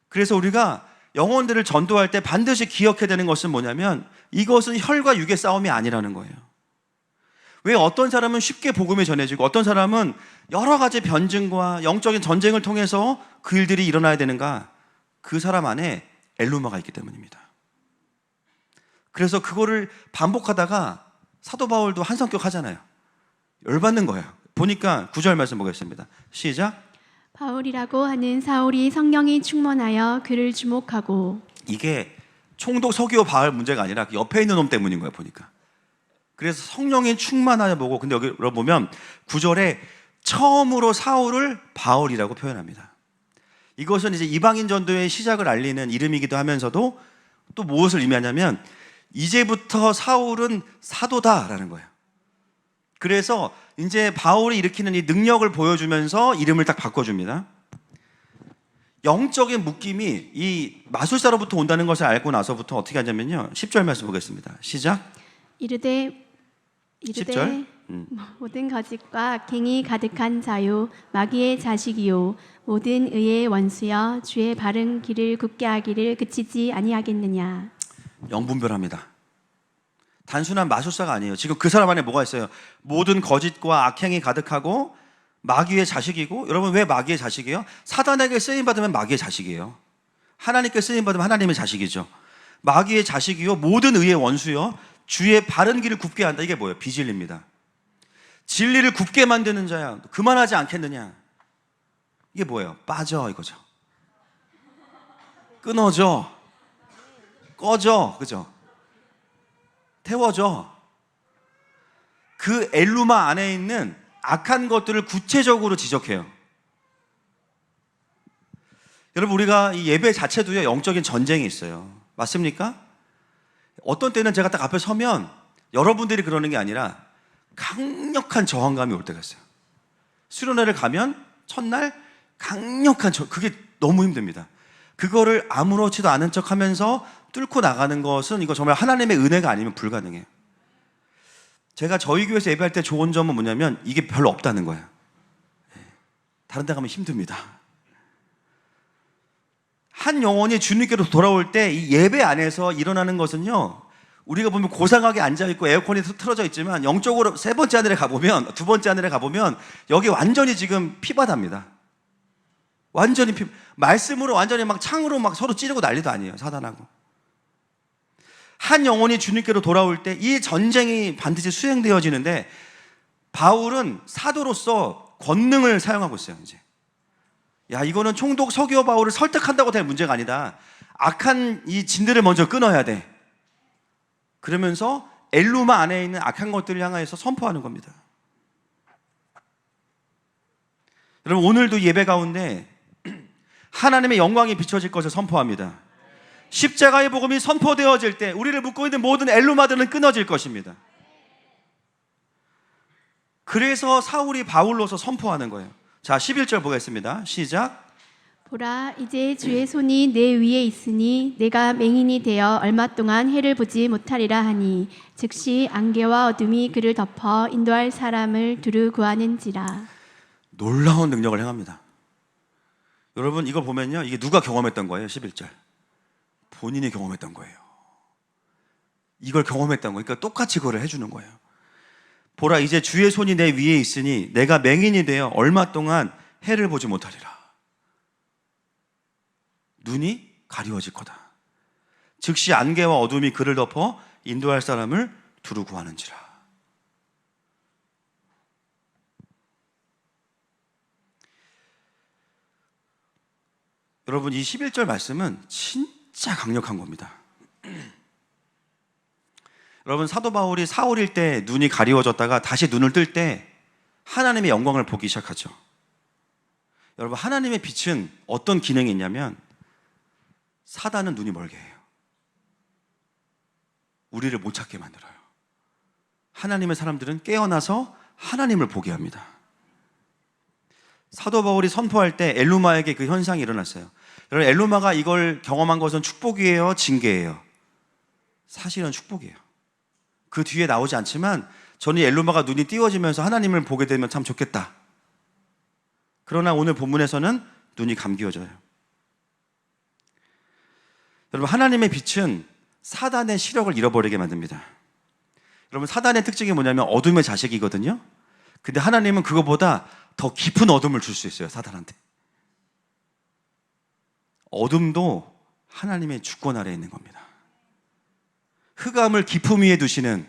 그래서 우리가 영혼들을 전도할 때 반드시 기억해야 되는 것은 뭐냐면, 이것은 혈과 육의 싸움이 아니라는 거예요. 왜 어떤 사람은 쉽게 복음이 전해지고 어떤 사람은 여러 가지 변증과 영적인 전쟁을 통해서 그 일들이 일어나야 되는가? 그 사람 안에 엘루마가 있기 때문입니다. 그래서 그거를 반복하다가 사도 바울도 한 성격 하잖아요. 열받는 거예요. 보니까 9절 말씀 보겠습니다. 시작. 바울이라고 하는 사울이 성령이 충만하여 그를 주목하고. 이게 총독 서기오 바울 문제가 아니라 그 옆에 있는 놈 때문인 거예요, 보니까. 그래서 성령이 충만하여 보고, 근데 여기 보면 9절에 처음으로 사울을 바울이라고 표현합니다. 이것은 이제 이방인 전도의 시작을 알리는 이름이기도 하면서도 또 무엇을 의미하냐면, 이제부터 사울은 사도다라는 거예요. 그래서 이제 바울이 일으키는 이 능력을 보여주면서 이름을 딱 바꿔줍니다. 영적인 묶임이 이 마술사로부터 온다는 것을 알고 나서부터 어떻게 하냐면요, 10절 말씀 보겠습니다. 시작. 이르되 10절. 모든 거짓과 악행이 가득한 자요 마귀의 자식이요 모든 의의 원수여 주의 바른 길을 굳게 하기를 그치지 아니하겠느냐. 영분별합니다. 단순한 마술사가 아니에요. 지금 그 사람 안에 뭐가 있어요? 모든 거짓과 악행이 가득하고 마귀의 자식이고, 여러분, 왜 마귀의 자식이에요? 사단에게 쓰임받으면 마귀의 자식이에요. 하나님께 쓰임받으면 하나님의 자식이죠. 마귀의 자식이요 모든 의의 원수요 주의 바른 길을 굽게 한다. 이게 뭐예요? 비진리입니다. 진리를 굽게 만드는 자야, 그만하지 않겠느냐. 이게 뭐예요? 빠져, 이거죠. 끊어져, 꺼져, 그죠? 태워져. 그 엘루마 안에 있는 악한 것들을 구체적으로 지적해요. 여러분, 우리가 이 예배 자체도요 영적인 전쟁이 있어요. 맞습니까? 어떤 때는 제가 딱 앞에 서면 여러분들이 그러는 게 아니라 강력한 저항감이 올 때가 있어요. 수련회를 가면 첫날 강력한 그게 너무 힘듭니다. 그거를 아무렇지도 않은 척 하면서 뚫고 나가는 것은 이거 정말 하나님의 은혜가 아니면 불가능해요. 제가 저희 교회에서 예배할 때 좋은 점은 뭐냐면 이게 별로 없다는 거예요. 다른 데 가면 힘듭니다. 한 영혼이 주님께로 돌아올 때 이 예배 안에서 일어나는 것은요, 우리가 보면 고상하게 앉아있고 에어컨이 틀어져 있지만 영적으로 세 번째 하늘에 가보면, 두 번째 하늘에 가보면 여기 완전히 지금 피바다입니다. 완전히 말씀으로 완전히 막 창으로 막 서로 찌르고 난리도 아니에요, 사단하고. 한 영혼이 주님께로 돌아올 때 이 전쟁이 반드시 수행되어지는데, 바울은 사도로서 권능을 사용하고 있어요. 이제 야, 이거는 총독 서기오 바울을 설득한다고 될 문제가 아니다. 악한 이 진들을 먼저 끊어야 돼. 그러면서 엘루마 안에 있는 악한 것들을 향하여서 선포하는 겁니다. 여러분, 오늘도 예배 가운데 하나님의 영광이 비춰질 것을 선포합니다. 십자가의 복음이 선포되어질 때 우리를 묶고 있는 모든 엘루마들은 끊어질 것입니다. 그래서 사울이 바울로서 선포하는 거예요. 자, 11절 보겠습니다. 시작. 보라, 이제 주의 손이 내 위에 있으니 내가 맹인이 되어 얼마 동안 해를 보지 못하리라 하니 즉시 안개와 어둠이 그를 덮어 인도할 사람을 두루 구하는지라. 놀라운 능력을 행합니다. 여러분, 이거 보면요, 이게 누가 경험했던 거예요? 11절 본인이 경험했던 거예요. 이걸 경험했던 거예요. 그러니까 똑같이 그걸 해주는 거예요. 보라, 이제 주의 손이 내 위에 있으니 내가 맹인이 되어 얼마 동안 해를 보지 못하리라. 눈이 가리워질 거다. 즉시 안개와 어둠이 그를 덮어 인도할 사람을 두루 구하는지라. 여러분, 이 11절 말씀은 진짜 강력한 겁니다. 여러분, 사도 바울이 사울일 때 눈이 가리워졌다가 다시 눈을 뜰 때 하나님의 영광을 보기 시작하죠. 여러분, 하나님의 빛은 어떤 기능이 있냐면 사단은 눈이 멀게 해요. 우리를 못 찾게 만들어요. 하나님의 사람들은 깨어나서 하나님을 보게 합니다. 사도 바울이 선포할 때 엘루마에게 그 현상이 일어났어요. 여러분, 엘루마가 이걸 경험한 것은 축복이에요, 징계예요? 사실은 축복이에요. 그 뒤에 나오지 않지만 저는 엘루마가 눈이 띄워지면서 하나님을 보게 되면 참 좋겠다. 그러나 오늘 본문에서는 눈이 감기워져요. 여러분, 하나님의 빛은 사단의 시력을 잃어버리게 만듭니다. 여러분, 사단의 특징이 뭐냐면 어둠의 자식이거든요. 근데 하나님은 그거보다 더 깊은 어둠을 줄 수 있어요, 사단한테. 어둠도 하나님의 주권 아래에 있는 겁니다. 흑암을 깊음 위에 두시는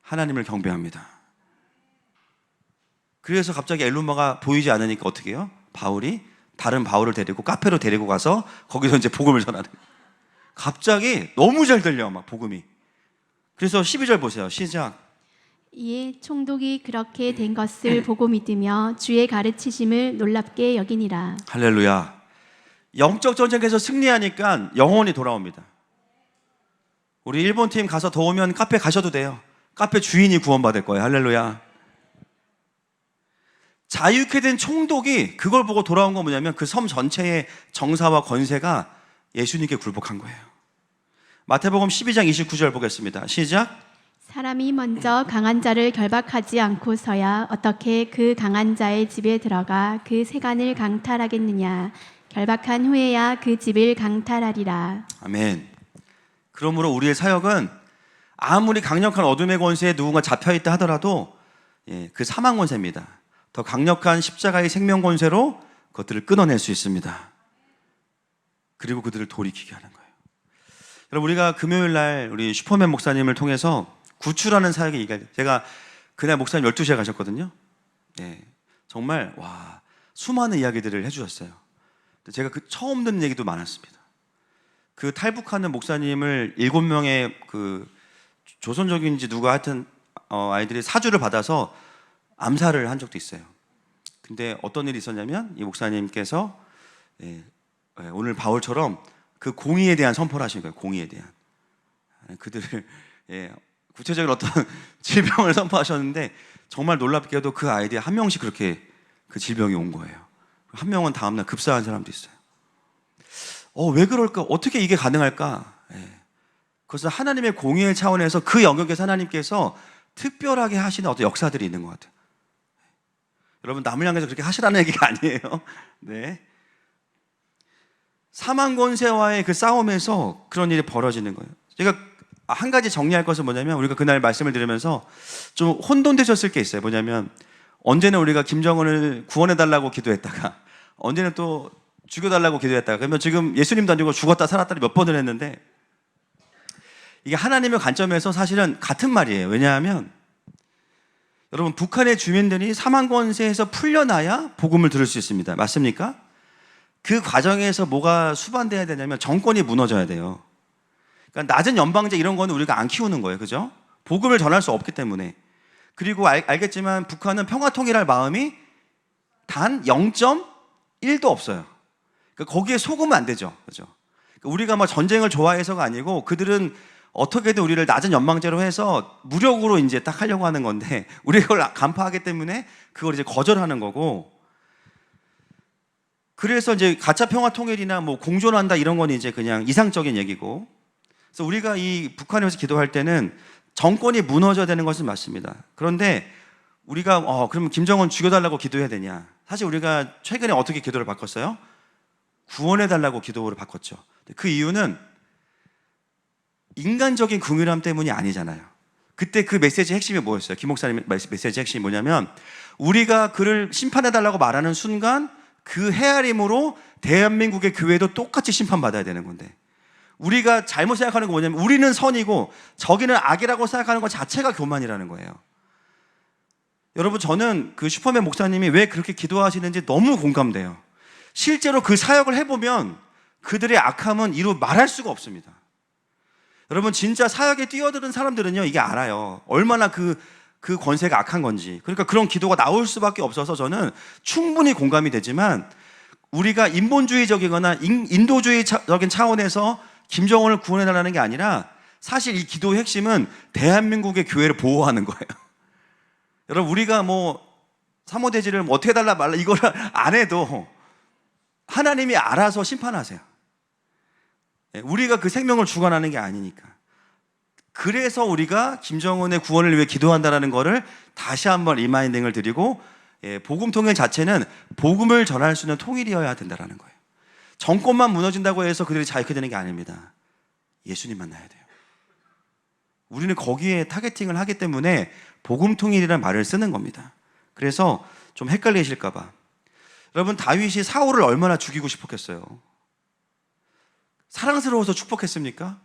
하나님을 경배합니다. 그래서 갑자기 엘루마가 보이지 않으니까 어떻게 해요? 바울이 다른 바울을 데리고 카페로 데리고 가서 거기서 이제 복음을 전하는. 갑자기 너무 잘 들려, 막 복음이. 그래서 12절 보세요. 시작. 이에 총독이 그렇게 된 것을 보고 믿으며 주의 가르치심을 놀랍게 여기니라. 할렐루야. 영적 전쟁에서 승리하니까 영혼이 돌아옵니다. 우리 일본 팀 가서 더우면 카페 가셔도 돼요. 카페 주인이 구원받을 거예요. 할렐루야. 자유케 된 총독이 그걸 보고 돌아온 건 뭐냐면 그 섬 전체의 정사와 권세가 예수님께 굴복한 거예요. 마태복음 12장 29절 보겠습니다. 시작. 사람이 먼저 강한 자를 결박하지 않고서야 어떻게 그 강한 자의 집에 들어가 그 세간을 강탈하겠느냐. 결박한 후에야 그 집을 강탈하리라. 아멘. 그러므로 우리의 사역은 아무리 강력한 어둠의 권세에 누군가 잡혀있다 하더라도 그 사망 권세입니다. 더 강력한 십자가의 생명 권세로 그것들을 끊어낼 수 있습니다. 그리고 그들을 돌이키게 하는 거예요. 여러분, 우리가 금요일 날 우리 슈퍼맨 목사님을 통해서 구출하는 사역이 얘기해요. 제가 그날 목사님 12시에 가셨거든요. 정말 와, 수많은 이야기들을 해주셨어요. 제가 그 처음 듣는 얘기도 많았습니다. 그 탈북하는 목사님을 7명의 그 조선족인지 누가 하여튼 아이들이 사주를 받아서 암살을 한 적도 있어요. 근데 어떤 일이 있었냐면 이 목사님께서 오늘 바울처럼 그 공의에 대한 선포를 하신 거예요. 공의에 대한. 그들을 구체적인 어떤 질병을 선포하셨는데 정말 놀랍게도 그 아이들이 한 명씩 그렇게 그 질병이 온 거예요. 한 명은 다음날 급사한 사람도 있어요. 왜 그럴까? 어떻게 이게 가능할까? 그것은 하나님의 공의의 차원에서 그 영역에서 하나님께서 특별하게 하시는 어떤 역사들이 있는 것 같아요. 여러분, 남을 향해서 그렇게 하시라는 얘기가 아니에요. 네. 사망 권세와의 그 싸움에서 그런 일이 벌어지는 거예요. 제가 한 가지 정리할 것은 뭐냐면 우리가 그날 말씀을 들으면서 좀 혼돈되셨을 게 있어요. 뭐냐면 언제는 우리가 김정은을 구원해달라고 기도했다가 언제는 또 죽여달라고 기도했다가 그러면 지금 예수님도 안 죽고 죽었다 살았다를 몇 번을 했는데 이게 하나님의 관점에서 사실은 같은 말이에요. 왜냐하면 여러분, 북한의 주민들이 사망 권세에서 풀려나야 복음을 들을 수 있습니다. 맞습니까? 그 과정에서 뭐가 수반돼야 되냐면 정권이 무너져야 돼요. 그러니까 낮은 연방제 이런 거는 우리가 안 키우는 거예요. 그죠? 복음을 전할 수 없기 때문에. 그리고 알겠지만 북한은 평화 통일할 마음이 단 0.1도 없어요. 그러니까 거기에 속으면 안 되죠. 그죠? 그러니까 우리가 뭐 전쟁을 좋아해서가 아니고 그들은 어떻게든 우리를 낮은 연방제로 해서 무력으로 이제 딱 하려고 하는 건데 우리가 그걸 간파하기 때문에 그걸 이제 거절하는 거고, 그래서 이제 가짜 평화 통일이나 뭐 공존한다 이런 건 이제 그냥 이상적인 얘기고, 그래서 우리가 이 북한에서 기도할 때는 정권이 무너져야 되는 것은 맞습니다. 그런데 우리가 그럼 김정은 죽여달라고 기도해야 되냐? 사실 우리가 최근에 어떻게 기도를 바꿨어요? 구원해달라고 기도를 바꿨죠. 그 이유는 인간적인 긍휼함 때문이 아니잖아요. 그때 그 메시지의 핵심이 뭐였어요? 김 목사님 메시지의 핵심이 뭐냐면 우리가 그를 심판해달라고 말하는 순간 그 헤아림으로 대한민국의 교회도 똑같이 심판받아야 되는 건데, 우리가 잘못 생각하는 건 뭐냐면 우리는 선이고 저기는 악이라고 생각하는 것 자체가 교만이라는 거예요. 여러분, 저는 그 슈퍼맨 목사님이 왜 그렇게 기도하시는지 너무 공감돼요. 실제로 그 사역을 해보면 그들의 악함은 이루 말할 수가 없습니다. 여러분, 진짜 사역에 뛰어드는 사람들은요, 이게 알아요. 얼마나 그 권세가 악한 건지. 그러니까 그런 기도가 나올 수밖에 없어서 저는 충분히 공감이 되지만, 우리가 인본주의적이거나 인도주의적인 차원에서 김정은을 구원해달라는 게 아니라 사실 이 기도의 핵심은 대한민국의 교회를 보호하는 거예요. 여러분, 우리가 뭐 사모대지를 뭐 어떻게 해달라 말라 이거를 안 해도 하나님이 알아서 심판하세요. 우리가 그 생명을 주관하는 게 아니니까. 그래서 우리가 김정은의 구원을 위해 기도한다는 것을 다시 한번 리마인딩을 드리고, 복음 통일 자체는 복음을 전할 수 있는 통일이어야 된다는 거예요. 정권만 무너진다고 해서 그들이 자유케 되는 게 아닙니다. 예수님 만나야 돼요. 우리는 거기에 타겟팅을 하기 때문에 복음 통일이라는 말을 쓰는 겁니다. 그래서 좀 헷갈리실까 봐. 여러분, 다윗이 사울을 얼마나 죽이고 싶었겠어요? 사랑스러워서 축복했습니까?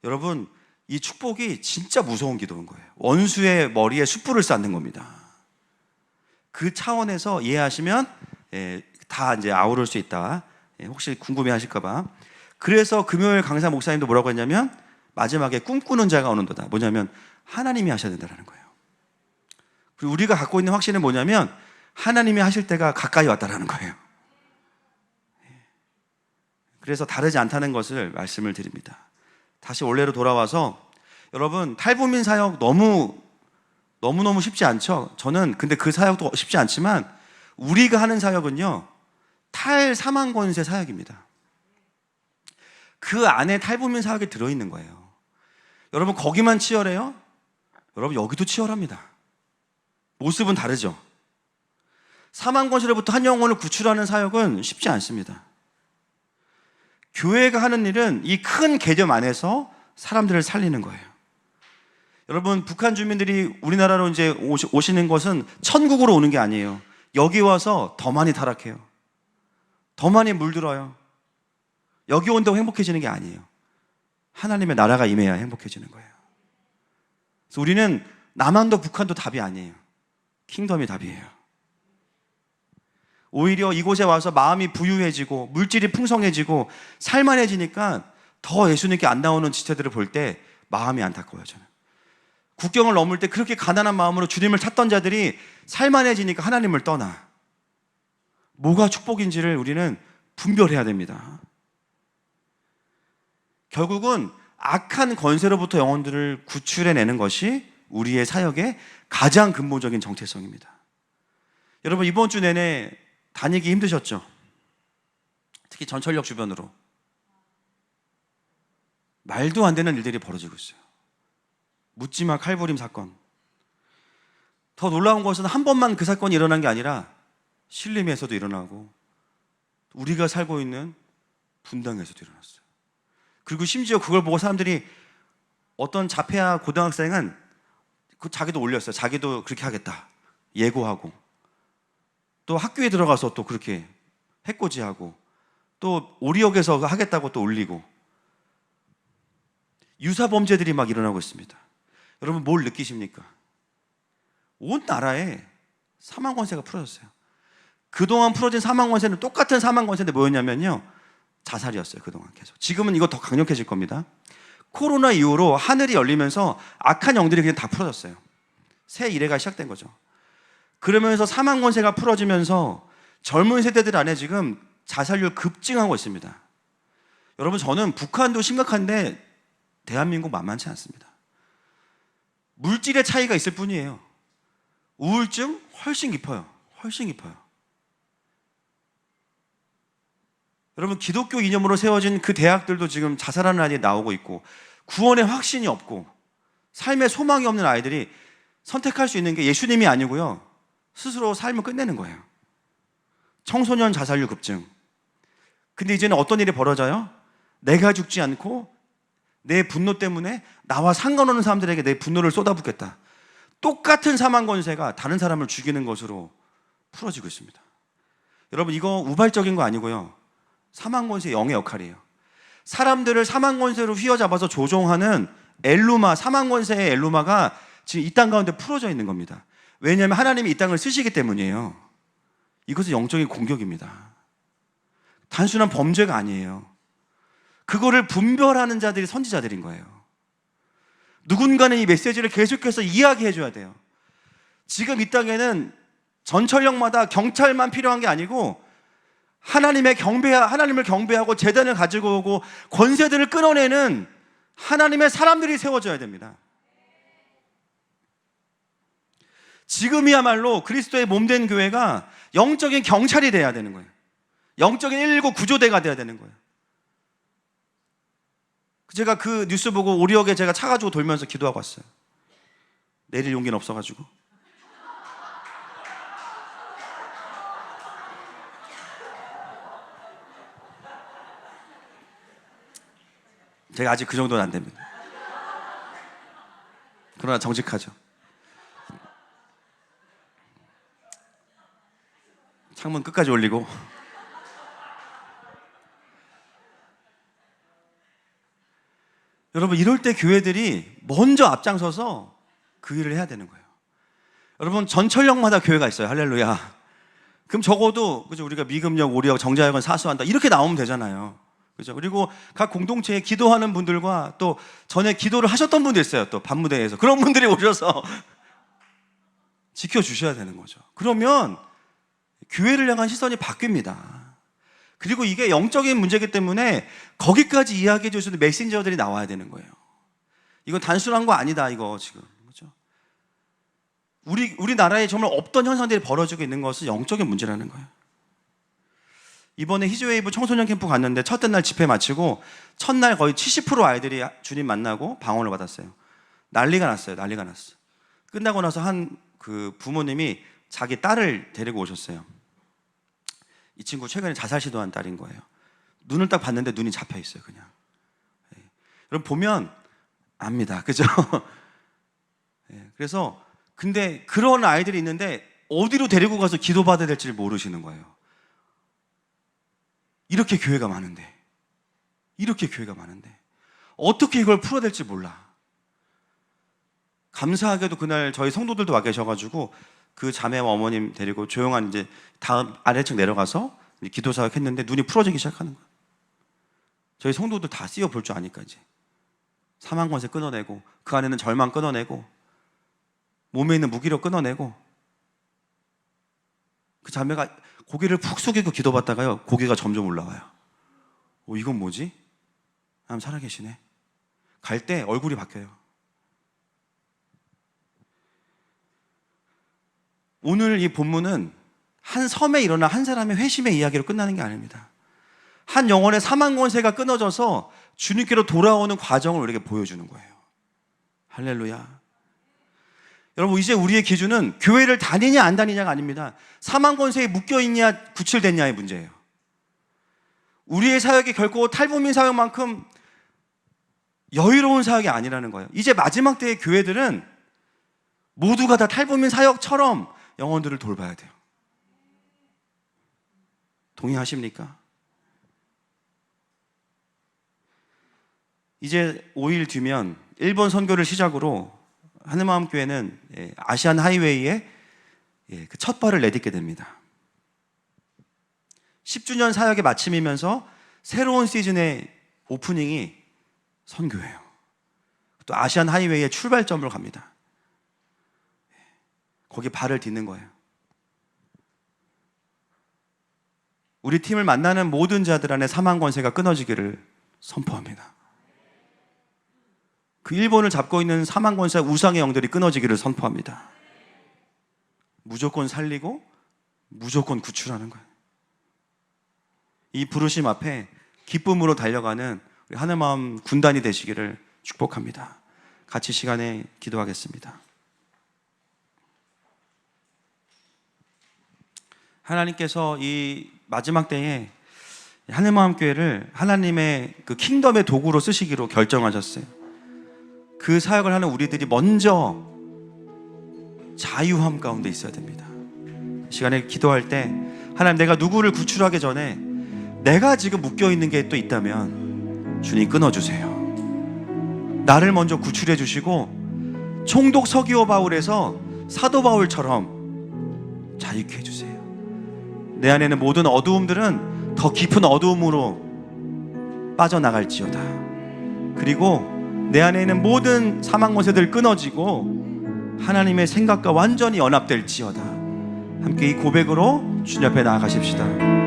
여러분, 이 축복이 진짜 무서운 기도인 거예요. 원수의 머리에 숯불을 쌓는 겁니다. 그 차원에서 이해하시면 다 이제 아우를 수 있다. 혹시 궁금해 하실까봐. 그래서 금요일 강사 목사님도 뭐라고 했냐면 마지막에 꿈꾸는 자가 오는도다. 뭐냐면 하나님이 하셔야 된다는 거예요. 그리고 우리가 갖고 있는 확신은 뭐냐면 하나님이 하실 때가 가까이 왔다라는 거예요. 그래서 다르지 않다는 것을 말씀을 드립니다. 다시 원래로 돌아와서, 여러분, 탈북민 사역 너무너무 쉽지 않죠? 저는 근데 그 사역도 쉽지 않지만 우리가 하는 사역은요, 탈사망 권세 사역입니다. 그 안에 탈북민 사역이 들어있는 거예요. 여러분, 거기만 치열해요? 여러분, 여기도 치열합니다. 모습은 다르죠? 사망 권세로부터 한 영혼을 구출하는 사역은 쉽지 않습니다. 교회가 하는 일은 이 큰 개념 안에서 사람들을 살리는 거예요. 여러분, 북한 주민들이 우리나라로 이제 오시는 것은 천국으로 오는 게 아니에요. 여기 와서 더 많이 타락해요. 더 많이 물들어요. 여기 온다고 행복해지는 게 아니에요. 하나님의 나라가 임해야 행복해지는 거예요. 그래서 우리는 남한도 북한도 답이 아니에요. 킹덤이 답이에요. 오히려 이곳에 와서 마음이 부유해지고 물질이 풍성해지고 살만해지니까 더 예수님께 안 나오는 지체들을 볼 때 마음이 안타까워요. 저는 국경을 넘을 때 그렇게 가난한 마음으로 주님을 찾던 자들이 살만해지니까 하나님을 떠나. 뭐가 축복인지를 우리는 분별해야 됩니다. 결국은 악한 권세로부터 영혼들을 구출해내는 것이 우리의 사역의 가장 근본적인 정체성입니다. 여러분, 이번 주 내내 다니기 힘드셨죠? 특히 전철역 주변으로 말도 안 되는 일들이 벌어지고 있어요. 묻지마 칼부림 사건. 더 놀라운 것은 한 번만 그 사건이 일어난 게 아니라 신림에서도 일어나고 우리가 살고 있는 분당에서도 일어났어요. 그리고 심지어 그걸 보고 사람들이, 어떤 자폐아 고등학생은 자기도 올렸어요. 자기도 그렇게 하겠다 예고하고, 또 학교에 들어가서 또 그렇게 해코지하고, 또 오리역에서 하겠다고 또 올리고, 유사범죄들이 막 일어나고 있습니다. 여러분, 뭘 느끼십니까? 온 나라에 사망권세가 풀어졌어요. 그동안 풀어진 사망권세는 똑같은 사망권세인데 뭐였냐면요, 자살이었어요. 그동안 계속. 지금은 이거 더 강력해질 겁니다. 코로나 이후로 하늘이 열리면서 악한 영들이 그냥 다 풀어졌어요. 새 일회가 시작된 거죠. 그러면서 사망권세가 풀어지면서 젊은 세대들 안에 지금 자살률 급증하고 있습니다. 여러분, 저는 북한도 심각한데 대한민국 만만치 않습니다. 물질의 차이가 있을 뿐이에요. 우울증 훨씬 깊어요. 훨씬 깊어요. 여러분, 기독교 이념으로 세워진 그 대학들도 지금 자살하는 아이들이 나오고 있고, 구원의 확신이 없고 삶의 소망이 없는 아이들이 선택할 수 있는 게 예수님이 아니고요, 스스로 삶을 끝내는 거예요. 청소년 자살률 급증. 근데 이제는 어떤 일이 벌어져요? 내가 죽지 않고 내 분노 때문에 나와 상관없는 사람들에게 내 분노를 쏟아붓겠다. 똑같은 사망 권세가 다른 사람을 죽이는 것으로 풀어지고 있습니다. 여러분, 이거 우발적인 거 아니고요. 사망 권세의 영의 역할이에요. 사람들을 사망 권세로 휘어잡아서 조종하는 엘루마, 사망 권세의 엘루마가 지금 이 땅 가운데 풀어져 있는 겁니다. 왜냐하면 하나님이 이 땅을 쓰시기 때문이에요. 이것은 영적인 공격입니다. 단순한 범죄가 아니에요. 그거를 분별하는 자들이 선지자들인 거예요. 누군가는 이 메시지를 계속해서 이야기해 줘야 돼요. 지금 이 땅에는 전철역마다 경찰만 필요한 게 아니고 하나님을 경배하고 제단을 가지고 오고 권세들을 끊어내는 하나님의 사람들이 세워져야 됩니다. 지금이야말로 그리스도의 몸된 교회가 영적인 경찰이 돼야 되는 거예요. 영적인 119 구조대가 돼야 되는 거예요. 제가 그 뉴스 보고 오리역에 제가 차 가지고 돌면서 기도하고 왔어요. 내릴 용기는 없어가지고. 제가 아직 그 정도는 안 됩니다. 그러나 정직하죠. 창문 끝까지 올리고. 여러분, 이럴 때 교회들이 먼저 앞장서서 그 일을 해야 되는 거예요. 여러분, 전철역마다 교회가 있어요. 할렐루야. 그럼 적어도 그죠, 우리가 미금역, 오리역, 정자역은 사수한다 이렇게 나오면 되잖아요. 그죠? 그리고 각 공동체에 기도하는 분들과 또 전에 기도를 하셨던 분들 있어요. 또 밤무대에서 그런 분들이 오셔서 지켜주셔야 되는 거죠. 그러면 교회를 향한 시선이 바뀝니다. 그리고 이게 영적인 문제이기 때문에 거기까지 이야기해 줄 수 있는 메신저들이 나와야 되는 거예요. 이건 단순한 거 아니다, 이거 지금. 그렇죠? 우리나라에 정말 없던 현상들이 벌어지고 있는 것은 영적인 문제라는 거예요. 이번에 히즈웨이브 청소년 캠프 갔는데 첫째 날 집회 마치고 첫날 거의 70% 아이들이 주님 만나고 방언을 받았어요. 난리가 났어요. 난리가 났어. 끝나고 나서 한 그 부모님이 자기 딸을 데리고 오셨어요. 이 친구 최근에 자살 시도한 딸인 거예요. 눈을 딱 봤는데 눈이 잡혀 있어요, 그냥. 여러분 보면 압니다, 그죠? 그래서 근데 그런 아이들이 있는데 어디로 데리고 가서 기도받아야 될지를 모르시는 거예요. 이렇게 교회가 많은데 어떻게 이걸 풀어야 될지 몰라. 감사하게도 그날 저희 성도들도 와 계셔가지고 그 자매와 어머님 데리고 조용한 이제 다음 아래층 내려가서 기도 사역했는데 눈이 풀어지기 시작하는 거예요. 저희 성도들 다 씌워 볼 줄 아니까 이제 사망 권세 끊어내고 그 안에는 절망 끊어내고 몸에 있는 무기력 끊어내고 그 자매가 고개를 푹 숙이고 기도받다가요 고개가 점점 올라와요. 이건 뭐지? 하나님 살아계시네. 갈 때 얼굴이 바뀌어요. 오늘 이 본문은 한 섬에 일어난 한 사람의 회심의 이야기로 끝나는 게 아닙니다. 한 영혼의 사망 권세가 끊어져서 주님께로 돌아오는 과정을 우리에게 보여주는 거예요. 할렐루야. 여러분, 이제 우리의 기준은 교회를 다니냐 안 다니냐가 아닙니다. 사망 권세에 묶여있냐 구출됐냐의 문제예요. 우리의 사역이 결코 탈북민 사역만큼 여유로운 사역이 아니라는 거예요. 이제 마지막 때의 교회들은 모두가 다 탈북민 사역처럼 영혼들을 돌봐야 돼요. 동의하십니까? 이제 5일 뒤면 일본 선교를 시작으로 하늘마음교회는 아시안 하이웨이에 그 첫 발을 내딛게 됩니다. 10주년 사역의 마침이면서 새로운 시즌의 오프닝이 선교예요. 또 아시안 하이웨이의 출발점으로 갑니다. 거기 발을 딛는 거예요. 우리 팀을 만나는 모든 자들 안에 사망 권세가 끊어지기를 선포합니다. 그 일본을 잡고 있는 사망 권세 우상의 영들이 끊어지기를 선포합니다. 무조건 살리고 무조건 구출하는 거예요. 이 부르심 앞에 기쁨으로 달려가는 우리 하늘마음 군단이 되시기를 축복합니다. 같이 시간에 기도하겠습니다. 하나님께서 이 마지막 때에 하늘마음교회를 하나님의 그 킹덤의 도구로 쓰시기로 결정하셨어요. 그 사역을 하는 우리들이 먼저 자유함 가운데 있어야 됩니다. 시간에 기도할 때 하나님, 내가 누구를 구출하기 전에 내가 지금 묶여있는 게 또 있다면 주님 끊어주세요. 나를 먼저 구출해 주시고 총독 서기오 바울에서 사도 바울처럼 자유케 해주세요. 내 안에는 모든 어두움들은 더 깊은 어두움으로 빠져나갈지어다. 그리고 내 안에 있는 모든 사망 모세들 끊어지고 하나님의 생각과 완전히 연합될지어다. 함께 이 고백으로 주님 앞에 나아가십시다.